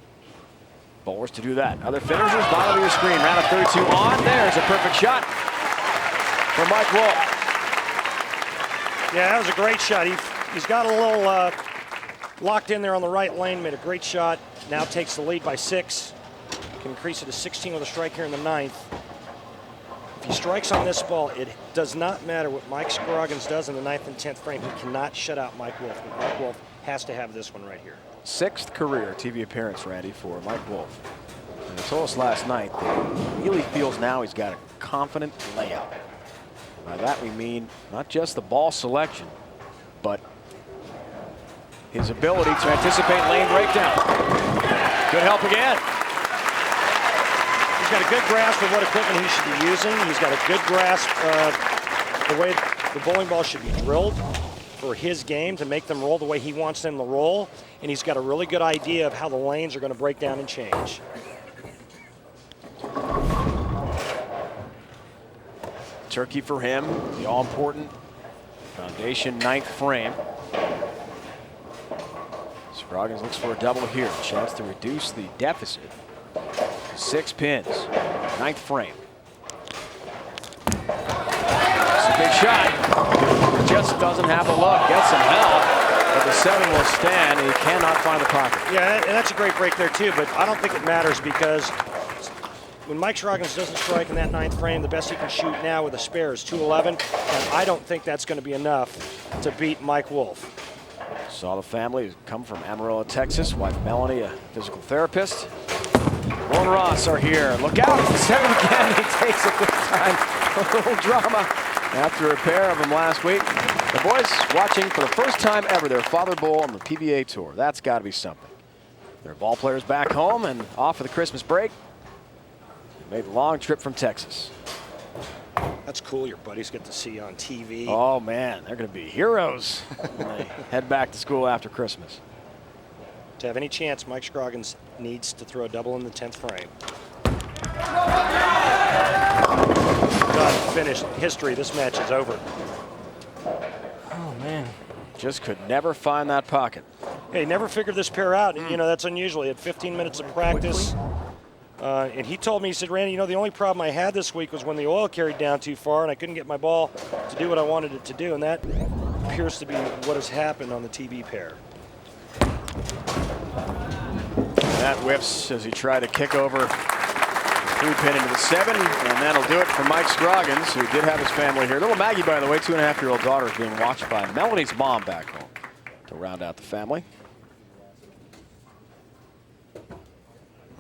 Bowlers to do that. Other finishers, bottom of your screen. Round of 32 on. There's a perfect shot for Mike Wolfe. Yeah, that was a great shot. He's got a little locked in there on the right lane, made a great shot. Now takes the lead by 6. Can increase it to 16 with a strike here in the 9th. If he strikes on this ball, it does not matter what Mike Scroggins does in the 9th and 10th frame. He cannot shut out Mike Wolfe. Mike Wolfe has to have this one right here. 6th career TV appearance, Randy, for Mike Wolfe. And he told us last night that he really feels now he's got a confident layout. By that we mean not just the ball selection, but his ability to anticipate lane breakdown. Good help again. He's got a good grasp of what equipment he should be using. He's got a good grasp of the way the bowling ball should be drilled for his game to make them roll the way he wants them to roll. And he's got a really good idea of how the lanes are going to break down and change. Turkey for him, the all-important foundation 9th frame. Scroggins looks for a double here. Chance to reduce the deficit. 6 pins, 9th frame. It's a big shot. Just doesn't have the luck. Gets some help, but the 7 will stand, and he cannot find the pocket. Yeah, and that's a great break there too, but I don't think it matters because when Mike Scroggins doesn't strike in that 9th frame, the best he can shoot now with a spare is 211, and I don't think that's going to be enough to beat Mike Wolfe. Saw the family come from Amarillo, Texas. Wife Melanie, a physical therapist. Will and Ross are here. Look out, 7 again. He takes it this time. A little drama after a pair of them last week. The boys watching for the first time ever their Father Bowl on the PBA Tour. That's got to be something. Their ball players back home and off for the Christmas break. Made the long trip from Texas. That's cool. Your buddies get to see you on TV. Oh, man, they're going to be heroes when they head back to school after Christmas. To have any chance, Mike Scroggins needs to throw a double in the 10th frame. Done. Finished. History. This match is over. Oh, man. Just could never find that pocket. Hey, never figured this pair out. You know, that's unusual. He had 15 minutes of practice. And he told me, he said, Randy, you know, the only problem I had this week was when the oil carried down too far and I couldn't get my ball to do what I wanted it to do. And that appears to be what has happened on the TV pair. That whips as he tried to kick over 3-pin into the 7, and that'll do it for Mike Scroggins, who did have his family here. Little Maggie, by the way, 2.5-year-old daughter, is being watched by Melanie's mom back home to round out the family.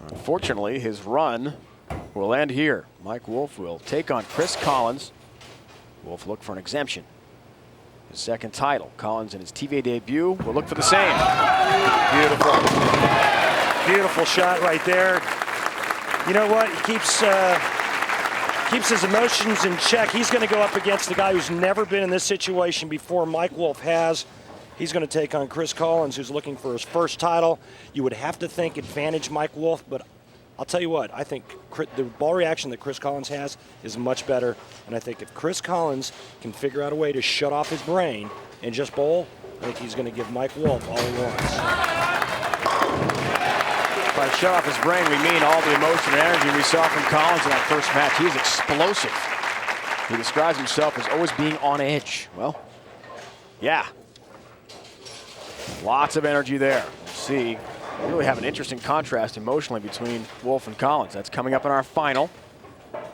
Unfortunately, his run will end here. Mike Wolfe will take on Chris Collins. Wolfe look for an exemption. His 2nd title. Collins in his TVA debut will look for the same. Beautiful. Beautiful shot right there. You know what? He keeps his emotions in check. He's going to go up against the guy who's never been in this situation before. Mike Wolfe has. He's going to take on Chris Collins, who's looking for his 1st title. You would have to think advantage Mike Wolfe, but I'll tell you what, I think the ball reaction that Chris Collins has is much better. And I think if Chris Collins can figure out a way to shut off his brain and just bowl, I think he's going to give Mike Wolfe all he wants. By shut off his brain, we mean all the emotion and energy we saw from Collins in that first match. He is explosive. He describes himself as always being on edge. Well, yeah. Lots of energy there. We'll see. We really have an interesting contrast emotionally between Wolfe and Collins. That's coming up in our final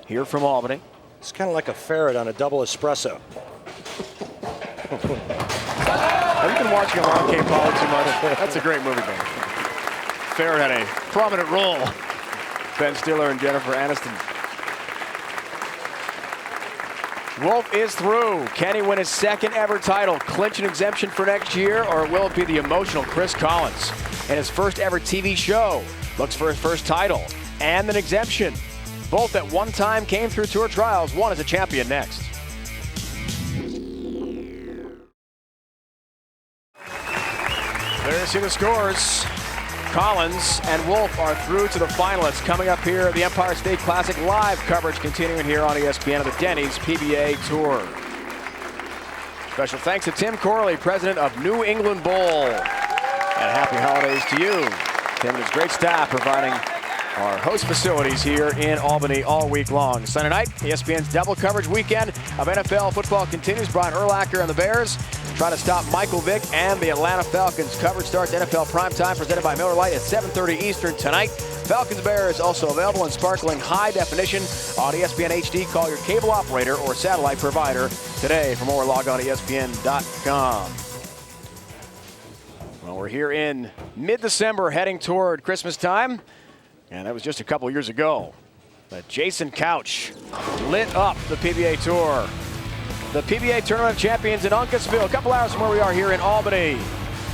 here from Albany. It's kind of like a ferret on a double espresso. Have you been watching Along Came Polly too much? That's a great movie, Ben. Ferret had a prominent role. Ben Stiller and Jennifer Aniston. Wolfe is through. Can he win his 2nd ever title, clinch an exemption for next year, or will it be the emotional Chris Collins in his 1st ever TV show? Looks for his 1st title and an exemption. Both at one time came through tour trials, one as a champion next. There you see the scores. Collins and Wolfe are through to the final. It's coming up here at the Empire State Classic. Live coverage continuing here on ESPN of the Denny's PBA Tour. Special thanks to Tim Corley, president of New England Bowl. And happy holidays to you. Tim and his great staff providing our host facilities here in Albany all week long. Sunday night, ESPN's double coverage weekend of NFL football continues. Brian Urlacher and the Bears try to stop Michael Vick and the Atlanta Falcons. Coverage starts NFL Primetime, presented by Miller Lite at 7:30 Eastern tonight. Falcons Bears also available in sparkling high definition on ESPN HD. Call your cable operator or satellite provider today. For more, log on to ESPN.com. Well, we're here in mid-December, heading toward Christmas time. And that was just a couple years ago that Jason Couch lit up the PBA Tour. The PBA Tournament of Champions in Uncasville, a couple hours from where we are here in Albany.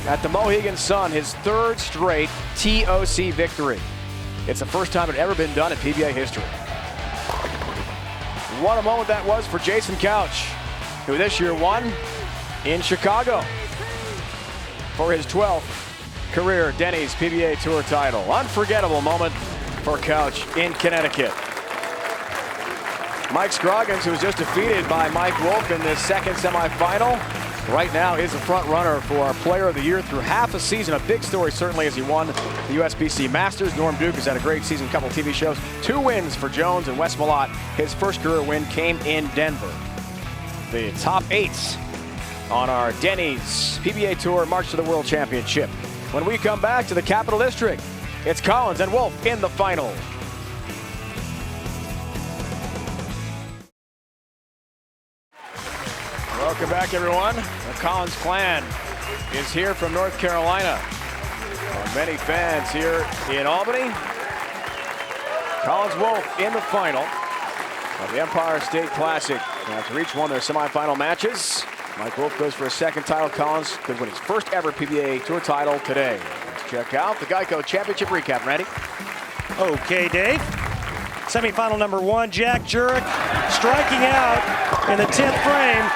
At the Mohegan Sun, his 3rd straight TOC victory. It's the first time it ever been done in PBA history. What a moment that was for Jason Couch, who this year won in Chicago for his 12th career Denny's PBA Tour title. Unforgettable moment for Couch in Connecticut. Mike Scroggins, who was just defeated by Mike Wolfe in the 2nd semifinal, right now is the front runner for Player of the Year through half a season. A big story certainly as he won the USBC Masters. Norm Duke has had a great season, couple of TV shows. 2 wins for Jones and Wes Malott. His first career win came in Denver. The top 8 on our Denny's PBA Tour March to the World Championship. When we come back to the Capital District, it's Collins and Wolfe in the final. Welcome back, everyone. The Collins clan is here from North Carolina. Many fans here in Albany. Collins Wolfe in the final of the Empire State Classic. After each won their semifinal matches, Mike Wolfe goes for a second title. Collins could win his first ever PBA Tour title today. Let's check out the Geico Championship recap. Randy? Okay, Dave. Semifinal number 1, Jack Jurek striking out in the 10th frame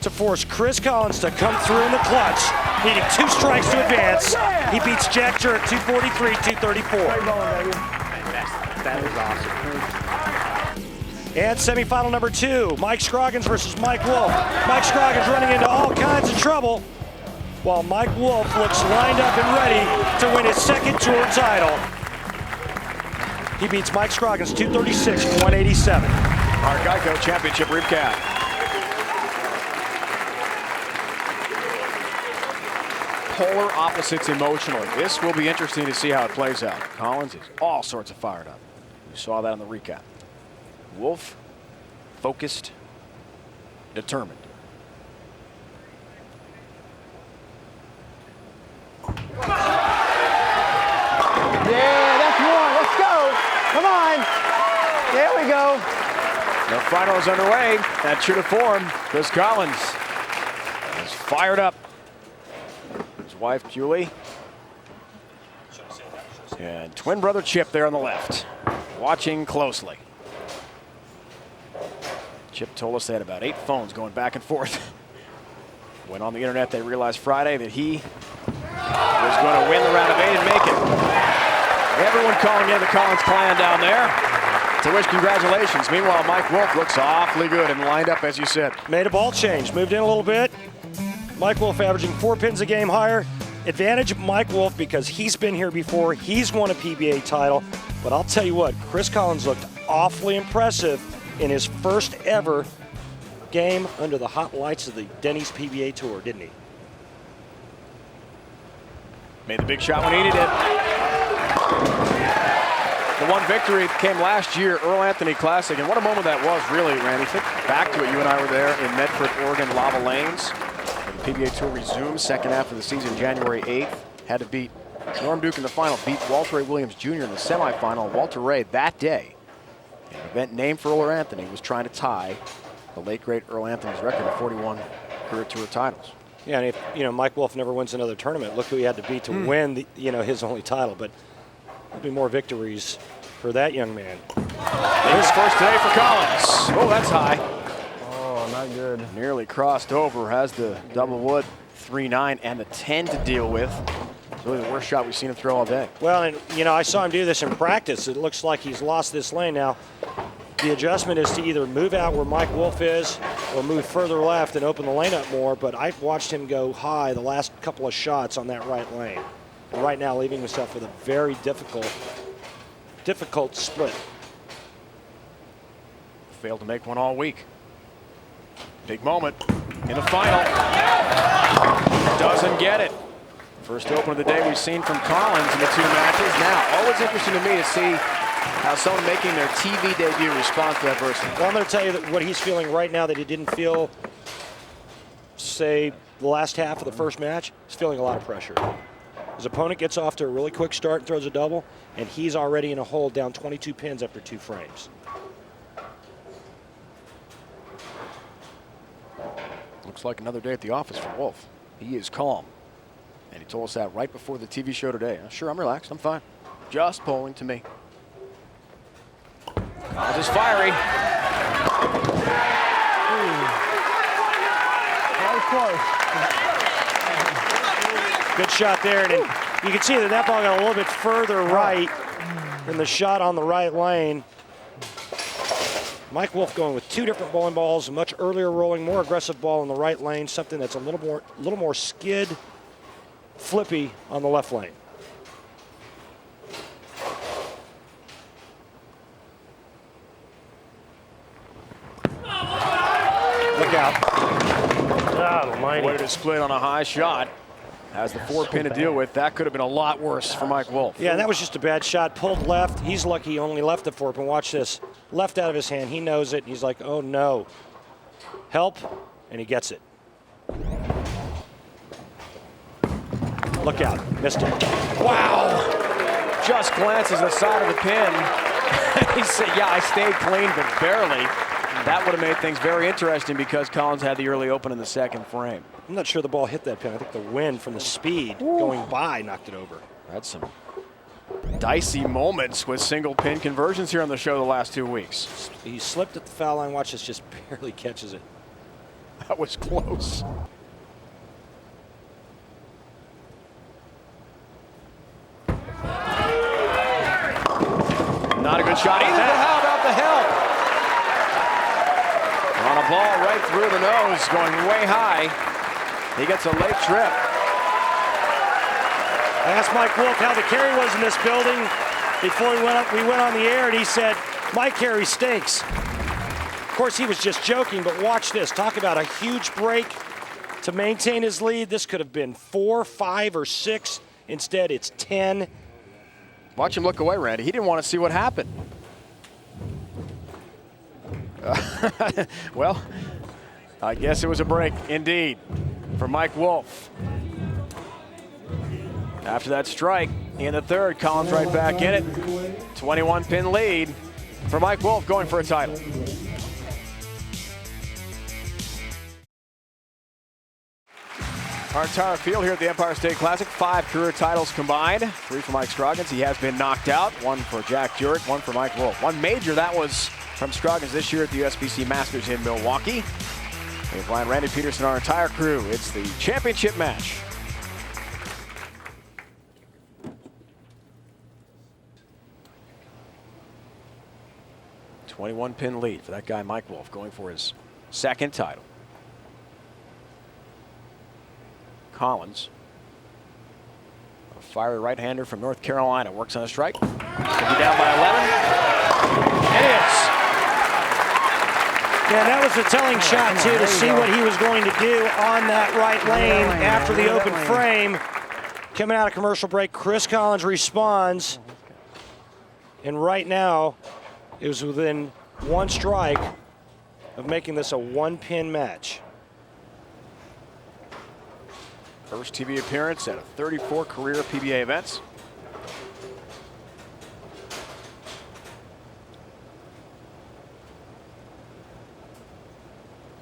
to force Chris Collins to come through in the clutch, needing 2 strikes to advance. He beats Jack Jurek 243-234. That was awesome. And semifinal number 2, Mike Scroggins versus Mike Wolfe. Mike Scroggins running into all kinds of trouble, while Mike Wolfe looks lined up and ready to win his second tour title. He beats Mike Scroggins 236-187. Our Geico Championship recap. Polar opposites emotionally. This will be interesting to see how it plays out. Collins is all sorts of fired up. We saw that on the recap. Wolfe, focused, determined. Yeah, that's one. Let's go. Come on. There we go. The final is underway. That true to form. Chris Collins is fired up. His wife, Julie. And twin brother Chip there on the left, watching closely. Chip told us they had about 8 phones going back and forth. When on the internet they realized Friday that he was going to win the round of 8 and make it. Everyone calling in the Collins clan down there to wish congratulations. Meanwhile, Mike Wolfe looks awfully good and lined up, as you said. Made a ball change, moved in a little bit. Mike Wolfe averaging 4 pins a game higher. Advantage Mike Wolfe because he's been here before. He's won a PBA title. But I'll tell you what, Chris Collins looked awfully impressive in his first ever game under the hot lights of the Denny's PBA Tour, didn't he? Made the big shot when he needed it. The one victory came last year, Earl Anthony Classic, and what a moment that was, really, Randy. Think back to it. You and I were there in Medford, Oregon, Lava Lanes. The PBA Tour resumed second half of the season, January 8th. Had to beat Norm Duke in the final, beat Walter Ray Williams Jr. in the semifinal. Walter Ray that day, an event named for Earl Anthony, was trying to tie the late great Earl Anthony's record of 41 career tour titles. Yeah, and if Mike Wolfe never wins another tournament, look who he had to beat to win the, his only title. But there'll be more victories for that young man. His first today for Collins. Oh, that's high. Oh, not good. Nearly crossed over. Has the double wood 3-9 and the 10 to deal with. It's really the worst shot we've seen him throw all day. Well, and I saw him do this in practice. It looks like he's lost this lane now. The adjustment is to either move out where Mike Wolfe is or move further left and open the lane up more, but I've watched him go high the last couple of shots on that right lane. And right now leaving himself with a very difficult split. Failed to make one all week. Big moment in the final. Doesn't get it. First open of the day we've seen from Collins in the 2 matches. Now, always interesting to me to see how someone making their TV debut responds to adversity. Well, I'm going to tell you that what he's feeling right now that he didn't feel, say, the last half of the first match. He's feeling a lot of pressure. His opponent gets off to a really quick start and throws a double, and he's already in a hole down 22 pins after 2 frames. Looks like another day at the office for Wolfe. He is calm. And he told us that right before the TV show today. Sure, I'm relaxed. I'm fine. Just bowling to me. Collins is fiery. Good shot there. And you can see that ball got a little bit further right than the shot on the right lane. Mike Wolfe going with 2 different bowling balls, a much earlier rolling, more aggressive ball in the right lane, something that's a little more skid, flippy on the left lane. Look out. God almighty. Way to split on a high shot. Has the 4 pin to deal with. That could have been a lot worse for Mike Wolfe. Yeah, and that was just a bad shot. Pulled left. He's lucky he only left the 4 pin. Watch this. Left out of his hand. He knows it. He's like, oh no. Help. and he gets it. Look out, missed it. Wow! Just glances aside of the pin. He said, yeah, I stayed clean, but barely. That would have made things very interesting because Collins had the early open in the second frame. I'm not sure the ball hit that pin. I think the wind from the speed going by knocked it over. That's some dicey moments with single pin conversions here on the show the last 2 weeks. He slipped at the foul line. Watch this, just barely catches it. That was close. Not a good shot either, but how about the help? On a ball right through the nose, going way high. He gets a late trip. I asked Mike Wolfe how the carry was in this building before we went on the air, and he said, my carry stinks. Of course, he was just joking, but watch this. Talk about a huge break to maintain his lead. This could have been 4, 5, or 6. Instead, it's 10. Watch him look away, Randy. He didn't want to see what happened. Well, I guess it was a break, indeed, for Mike Wolfe. After that strike in the third, Collins right back in it. 21-pin lead for Mike Wolfe, going for a title. Our entire field here at the Empire State Classic, 5 career titles combined. 3 for Mike Scroggins. He has been knocked out. 1 for Jack Jurek, 1 for Mike Wolfe. 1 major, that was from Scroggins this year at the USBC Masters in Milwaukee. Dave Lyon, Randy Peterson, our entire crew. It's the championship match. .21-pin lead for that guy, Mike Wolfe, going for his second title. Collins, a fiery right-hander from North Carolina, works on a strike. Could be down by 11. It is. Yeah, that was a telling shot, too, to see what he was going to do on that right lane after the open frame. Coming out of commercial break, Chris Collins responds. And right now, it was within 1 strike of making this a 1-pin match. First TV appearance at 34 career PBA events.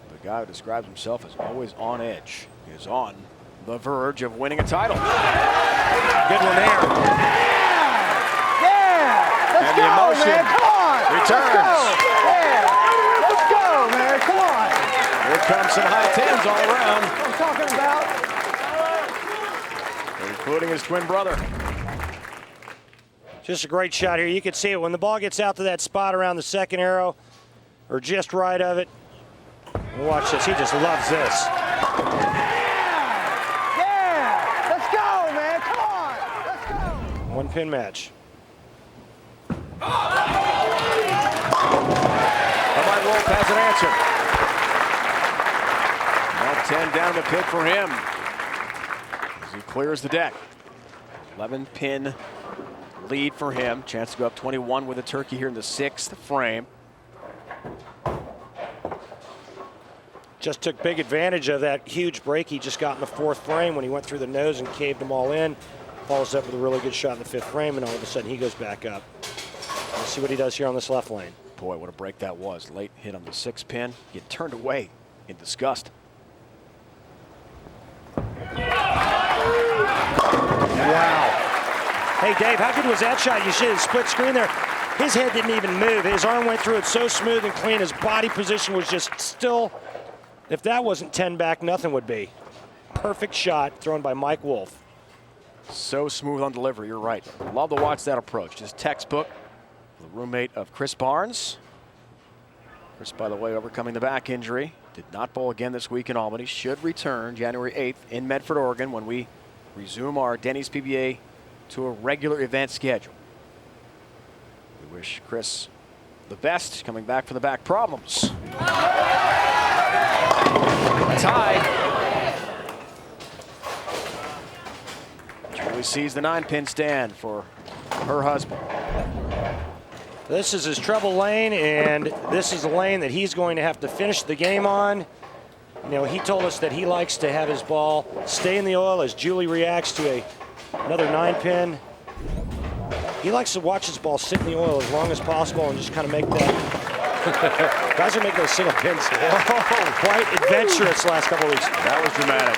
The guy who describes himself as always on edge is on the verge of winning a title. Good one there. Yeah! Let's And go, the emotion man! Come on! returns. Let's go, man! Come on! Here comes some high 10s all around, I'm talking about. including his twin brother. Just a great shot here. You can see it when the ball gets out to that spot around the second arrow, or just right of it. Watch this. He just loves this. Yeah! Let's go, man! Come on! Let's go! 1-pin match. Mike Wolfe has an answer. Now 10 down the pit for him as he clears the deck. 11-pin lead for him. Chance to go up 21 with a turkey here in the 6th frame. Just took big advantage of that huge break he just got in the 4th frame when he went through the nose and caved them all in. Follows up with a really good shot in the 5th frame, and all of a sudden he goes back up. Let's see what he does here on this left lane. Boy, what a break that was. Late hit on the 6th pin. He turned away in disgust. Wow. Hey, Dave, how good was that shot? You should have split screen there. His head didn't even move. His arm went through it so smooth and clean. His body position was just still. If that wasn't 10 back, nothing would be. Perfect shot thrown by Mike Wolfe. So smooth on delivery, you're right. Love to watch that approach. Just textbook. The roommate of Chris Barnes. Chris, by the way, overcoming the back injury. Did not bowl again this week in Albany. Should return January 8th in Medford, Oregon when we resume our Denny's PBA Tour regular event schedule. We wish Chris the best coming back from the back problems. Tied. Julie sees the 9-pin stand for her husband. This is his treble lane, and this is the lane that he's going to have to finish the game on. You know, he told us that he likes to have his ball stay in the oil as Julie reacts to another 9-pin. He likes to watch his ball sit in the oil as long as possible and just kind of make that. Guys are making those single pins. Oh, quite adventurous last couple of weeks. That was dramatic.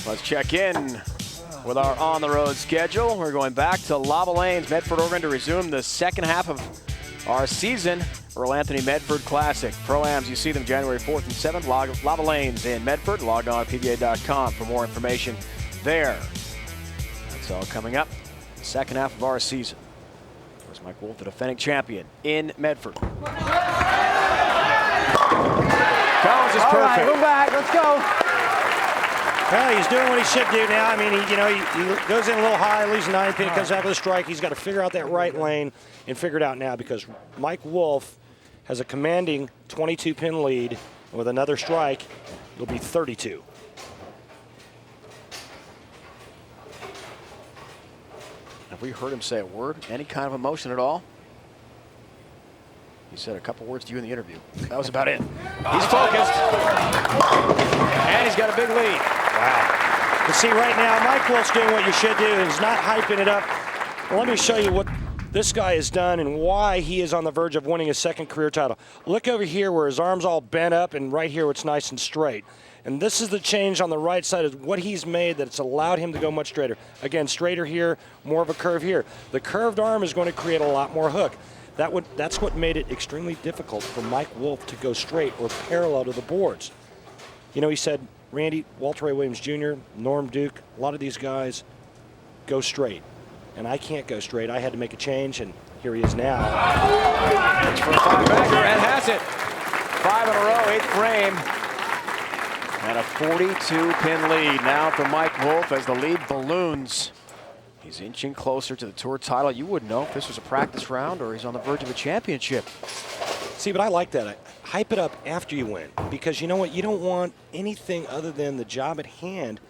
Let's check in with our on-the-road schedule. We're going back to Lava Lanes, Medford, Oregon, to resume the second half of our season. Earl Anthony Medford Classic. Pro-Ams, you see them January 4th and 7th. Lava Lanes in Medford. Log on to PBA.com for more information there. That's all coming up. Second half of our season. There's Mike Wolfe, the defending champion in Medford. Collins is perfect. All right, we're back. Let's go. Well, he's doing what he should do now. I mean, he goes in a little high, leaves a 9-pin, comes out with a strike. He's got to figure out that right lane and figure it out now because Mike Wolfe has a commanding 22-pin lead. With another strike, it'll be 32. Have we heard him say a word? Any kind of emotion at all? He said a couple words to you in the interview. That was about it. He's focused. And he's got a big lead. Wow. You see right now, Mike Wolfe's doing what you should do. He's not hyping it up. Well, let me show you what this guy has done and why he is on the verge of winning his second career title. Look over here where his arm's all bent up and right here where it's nice and straight. And this is the change on the right side of what he's made that's allowed him to go much straighter. Again, straighter here, more of a curve here. The curved arm is going to create a lot more hook. That's what made it extremely difficult for Mike Wolfe to go straight or parallel to the boards. You know, he said, Randy, Walter Ray Williams Jr., Norm Duke, a lot of these guys go straight. And I can't go straight. I had to make a change, and here he is now. It's for a 5-bagger and has it. 5 in a row, 8th frame. And a 42-pin lead now for Mike Wolfe as the lead balloons. He's inching closer to the tour title. You wouldn't know if this was a practice round or he's on the verge of a championship. See, but I like that. Hype it up after you win because you know what? You don't want anything other than the job at hand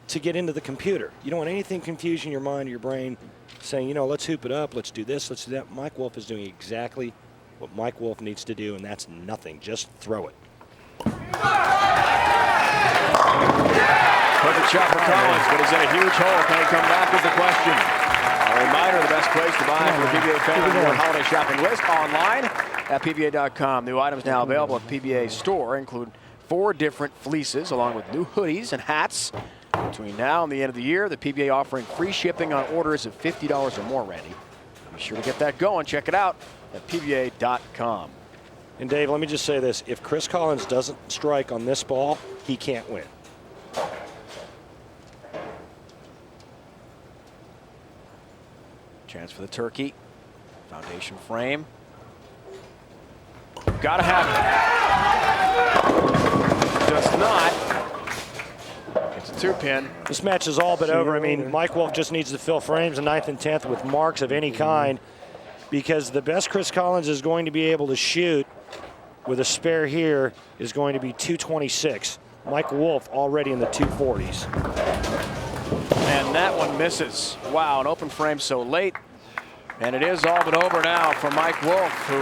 to get into the computer. You don't want anything confusing your mind or your brain saying, you know, let's hoop it up, let's do this, let's do that. Mike Wolfe is doing exactly what Mike Wolfe needs to do, and that's nothing. Just throw it. Perfect shot for Collins, but he's in a huge hole. Can he come back is the question. A reminder, the best place to buy for the PBA family and holiday shopping list online at PBA.com. New items now available at the PBA store include 4 different fleeces along with new hoodies and hats. Between now and the end of the year, the PBA offering free shipping on orders of $50 or more, Randy. Be sure to get that going. Check it out at PBA.com. And Dave, let me just say this. If Chris Collins doesn't strike on this ball, he can't win. Chance for the turkey. Foundation frame. Gotta have it. Does not. It's a 2-pin. This match is all but over. I mean, Mike Wolfe just needs to fill frames in 9th and 10th with marks of any kind because the best Chris Collins is going to be able to shoot with a spare here is going to be 226. Mike Wolfe already in the 240s. And that one misses. Wow, an open frame so late. And it is all but over now for Mike Wolfe, who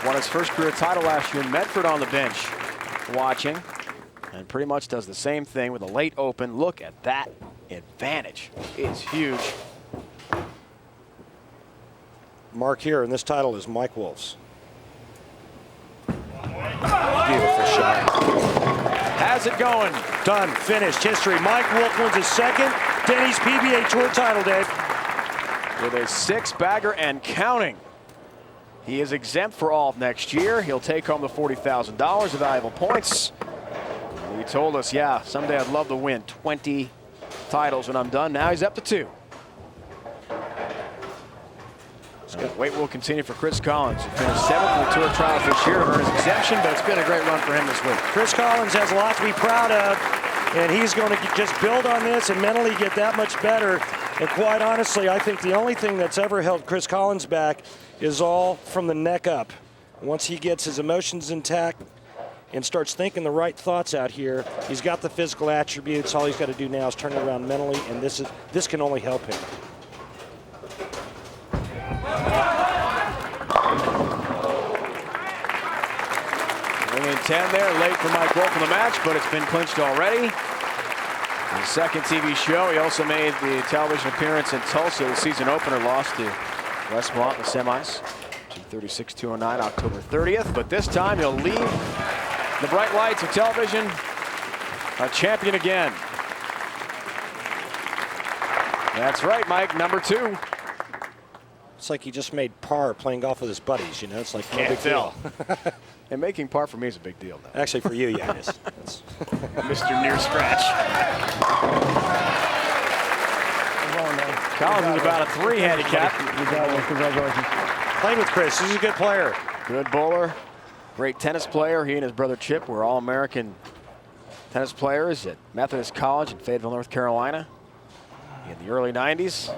won his first career title last year in Medford on the bench. Watching. And pretty much does the same thing with a late open. Look at that advantage. It's huge. Mark here, and this title is Mike Wolfe's. Beautiful shot. Has it going. Done, finished, history. Mike Wolfe wins his second Denny's PBA Tour title, Dave. With a 6-bagger and counting. He is exempt for all of next year. He'll take home the $40,000 of valuable points. He told us, yeah, someday I'd love to win 20 titles when I'm done. Now he's up to 2. Wait will continue for Chris Collins, who finished 7th in the Tour Trials this year to earn his exemption, but it's been a great run for him this week. Chris Collins has a lot to be proud of, and he's going to just build on this and mentally get that much better. And quite honestly, I think the only thing that's ever held Chris Collins back is all from the neck up. Once he gets his emotions intact and starts thinking the right thoughts out here, he's got the physical attributes. All he's got to do now is turn it around mentally, and this can only help him. 10 there, late for Mike Wolfe in the match, but it's been clinched already. His second TV show. He also made the television appearance in Tulsa, the season opener, lost to Westmont in the semis. 236-209, October 30th. But this time he'll leave the bright lights of television a champion again. That's right, Mike, number 2. It's like he just made par playing golf with his buddies, you know? It's like no Can't big deal. And making par for me is a big deal, though. Actually, for you, yeah, it is. Mr. Near Scratch. Collins is about a 3 handicap. Congratulations. Playing with Chris, he's a good player. Good bowler, great tennis player. He and his brother Chip were All-American tennis players at Methodist College in Fayetteville, North Carolina in the early 90s.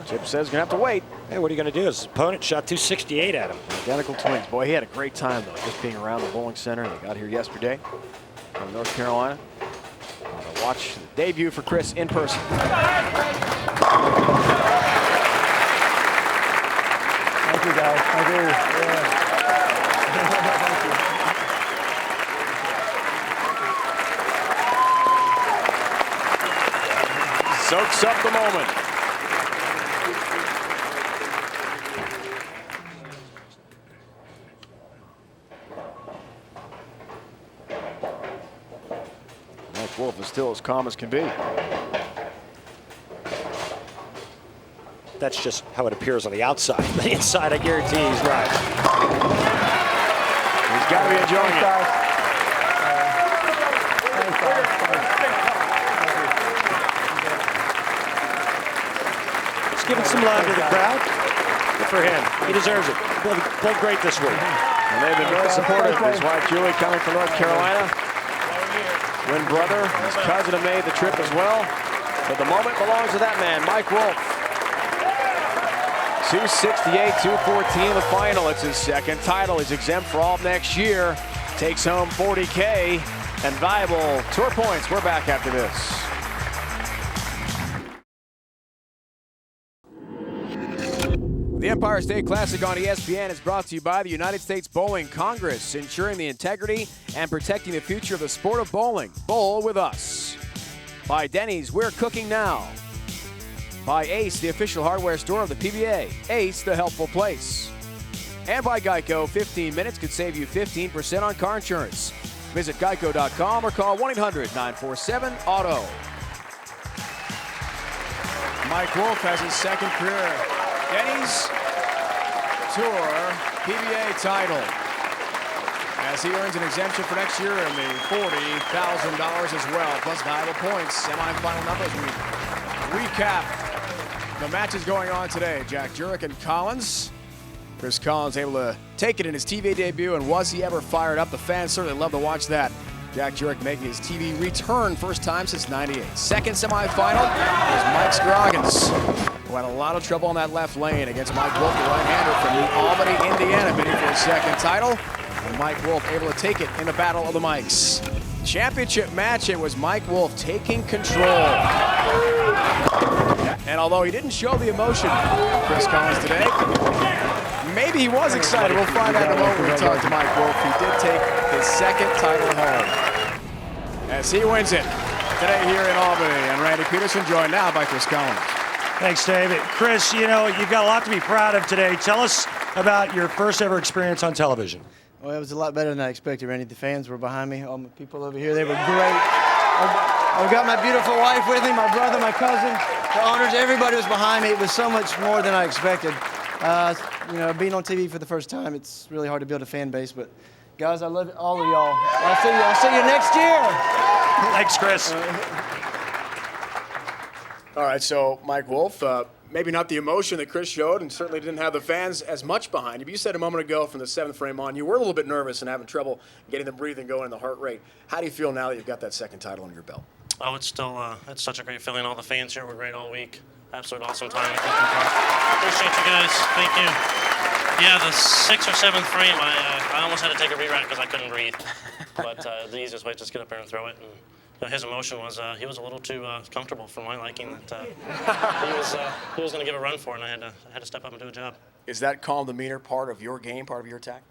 Chip says he's going to have to wait. Hey, what are you going to do? His opponent shot 268 at him. Identical twins. Boy, he had a great time, though, just being around the bowling center. They got here yesterday from North Carolina. To watch the debut for Chris in person. Thank you, guys. Thank you. Soaks up the moment. Mike Wolfe is still as calm as can be. That's just how it appears on the outside. The inside, I guarantee he's not. He's got to be enjoying it. Just giving some love to the crowd. Good for him. He deserves it. Played great this week. And they've been very supportive. His wife Julie coming from North Carolina. Twin brother, his cousin have made the trip as well. But the moment belongs to that man, Mike Wolfe. 268, 214 in the final. It's his second title. He's exempt for all of next year. Takes home $40K and valuable tour points. We're back after this. The Empire State Classic on ESPN is brought to you by the United States Bowling Congress, ensuring the integrity and protecting the future of the sport of bowling. Bowl with us. By Denny's, we're cooking now. By Ace, the official hardware store of the PBA. Ace, the helpful place. And by Geico, 15 minutes could save you 15% on car insurance. Visit geico.com or call 1-800-947-AUTO. Mike Wolfe has his second career Denny's Tour PBA title as he earns an exemption for next year and the $40,000 as well, plus valuable points. Semi-final numbers. We recap the matches going on today. Jack Jurek and Collins. Chris Collins able to take it in his TV debut, and was he ever fired up? The fans certainly love to watch that. Jack Jurek making his TV return, first time since '98. Second semifinal is Mike Scroggins, who had a lot of trouble on that left lane against Mike Wolfe, the right-hander from New Albany, Indiana, bidding for his second title. And Mike Wolfe able to take it in the Battle of the Mikes. Championship match, it was Mike Wolfe taking control. And although he didn't show the emotion, Chris Collins today, maybe he was excited. We'll find out in a moment when we talk to Mike Wolfe. He did take his second title home as he wins it today here in Albany. And Randy Peterson joined now by Chris Collins. Thanks, David. Chris, you know, you've got a lot to be proud of today. Tell us about your first ever experience on television. Well, it was a lot better than I expected, Randy. The fans were behind me. All my people over here, they were great. I've got my beautiful wife with me, my brother, my cousin, the owners. Everybody was behind me. It was so much more than I expected. You know, being on TV for the first time, it's really hard to build a fan base. But guys, I love all of y'all. I'll see you next year. Thanks, Chris. All right, so Mike Wolfe, maybe not the emotion that Chris showed, and certainly didn't have the fans as much behind you. But you said a moment ago from the seventh frame on, you were a little bit nervous and having trouble getting the breathing going and the heart rate. How do you feel now that you've got that second title under your belt? Oh, it's still it's such a great feeling. All the fans here were great all week. Absolute awesome time at Clifton Park. Appreciate you guys. Thank you. Yeah, the 6th or 7th frame, I almost had to take a rewrite because I couldn't breathe. But the easiest way is just get up there and throw it. And his emotion was he was a little too comfortable for my liking. That he was going to give a run for it, and I had to step up and do a job. Is that calm demeanor part of your game, part of your attack?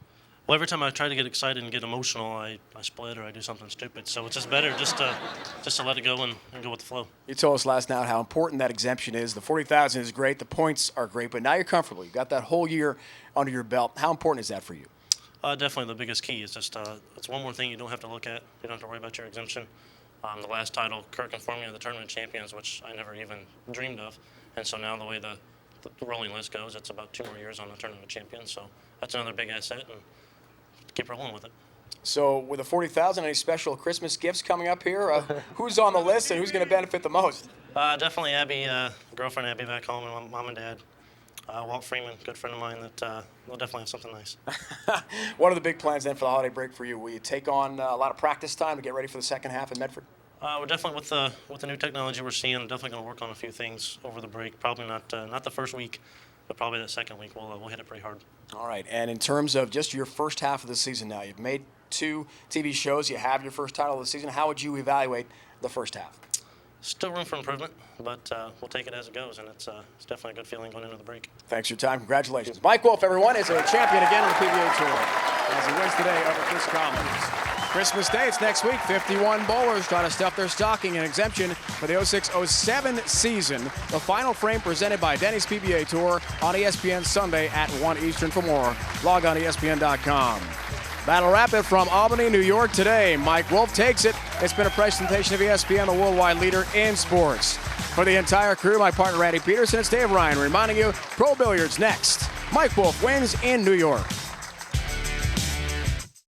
Well, every time I try to get excited and get emotional, I split or I do something stupid. So it's just better just to let it go and go with the flow. You told us last night how important that exemption is. The 40,000 is great. The points are great. But now you're comfortable. You've got that whole year under your belt. How important is that for you? Definitely the biggest key is just it's one more thing you don't have to look at. You don't have to worry about your exemption. The last title, Kirk informed me of the tournament champions, which I never even dreamed of. And so now the way the rolling list goes, it's about 2 more years on the tournament champions. So that's another big asset, and keep rolling with it. So with the 40,000, any special Christmas gifts coming up here? Who's on the list and who's going to benefit the most? Definitely Abby, girlfriend Abby back home, and mom and dad. Walt Freeman, good friend of mine, that will definitely have something nice. What are the big plans then for the holiday break for you? Will you take on a lot of practice time to get ready for the second half in Medford? We're definitely with the new technology we're seeing, definitely going to work on a few things over the break. Probably not the first week, but probably the second week we'll hit it pretty hard. All right, and in terms of just your first half of the season now, you've made 2 TV shows, you have your first title of the season. How would you evaluate the first half? Still room for improvement, but we'll take it as it goes, and it's definitely a good feeling going into the break. Thanks for your time. Congratulations. Mike Wolfe, everyone, is a champion again in the PBA Tour as he wins today over Chris Collins. Christmas Day, it's next week. 51 bowlers trying to stuff their stocking in exemption for the 06-07 season. The final frame presented by Denny's PBA Tour on ESPN Sunday at 1 Eastern. For more, log on ESPN.com. Battle Rapid from Albany, New York today. Mike Wolfe takes it. It's been a presentation of ESPN, the worldwide leader in sports. For the entire crew, my partner Randy Peterson, it's Dave Ryan reminding you, Pro Billiards next. Mike Wolfe wins in New York.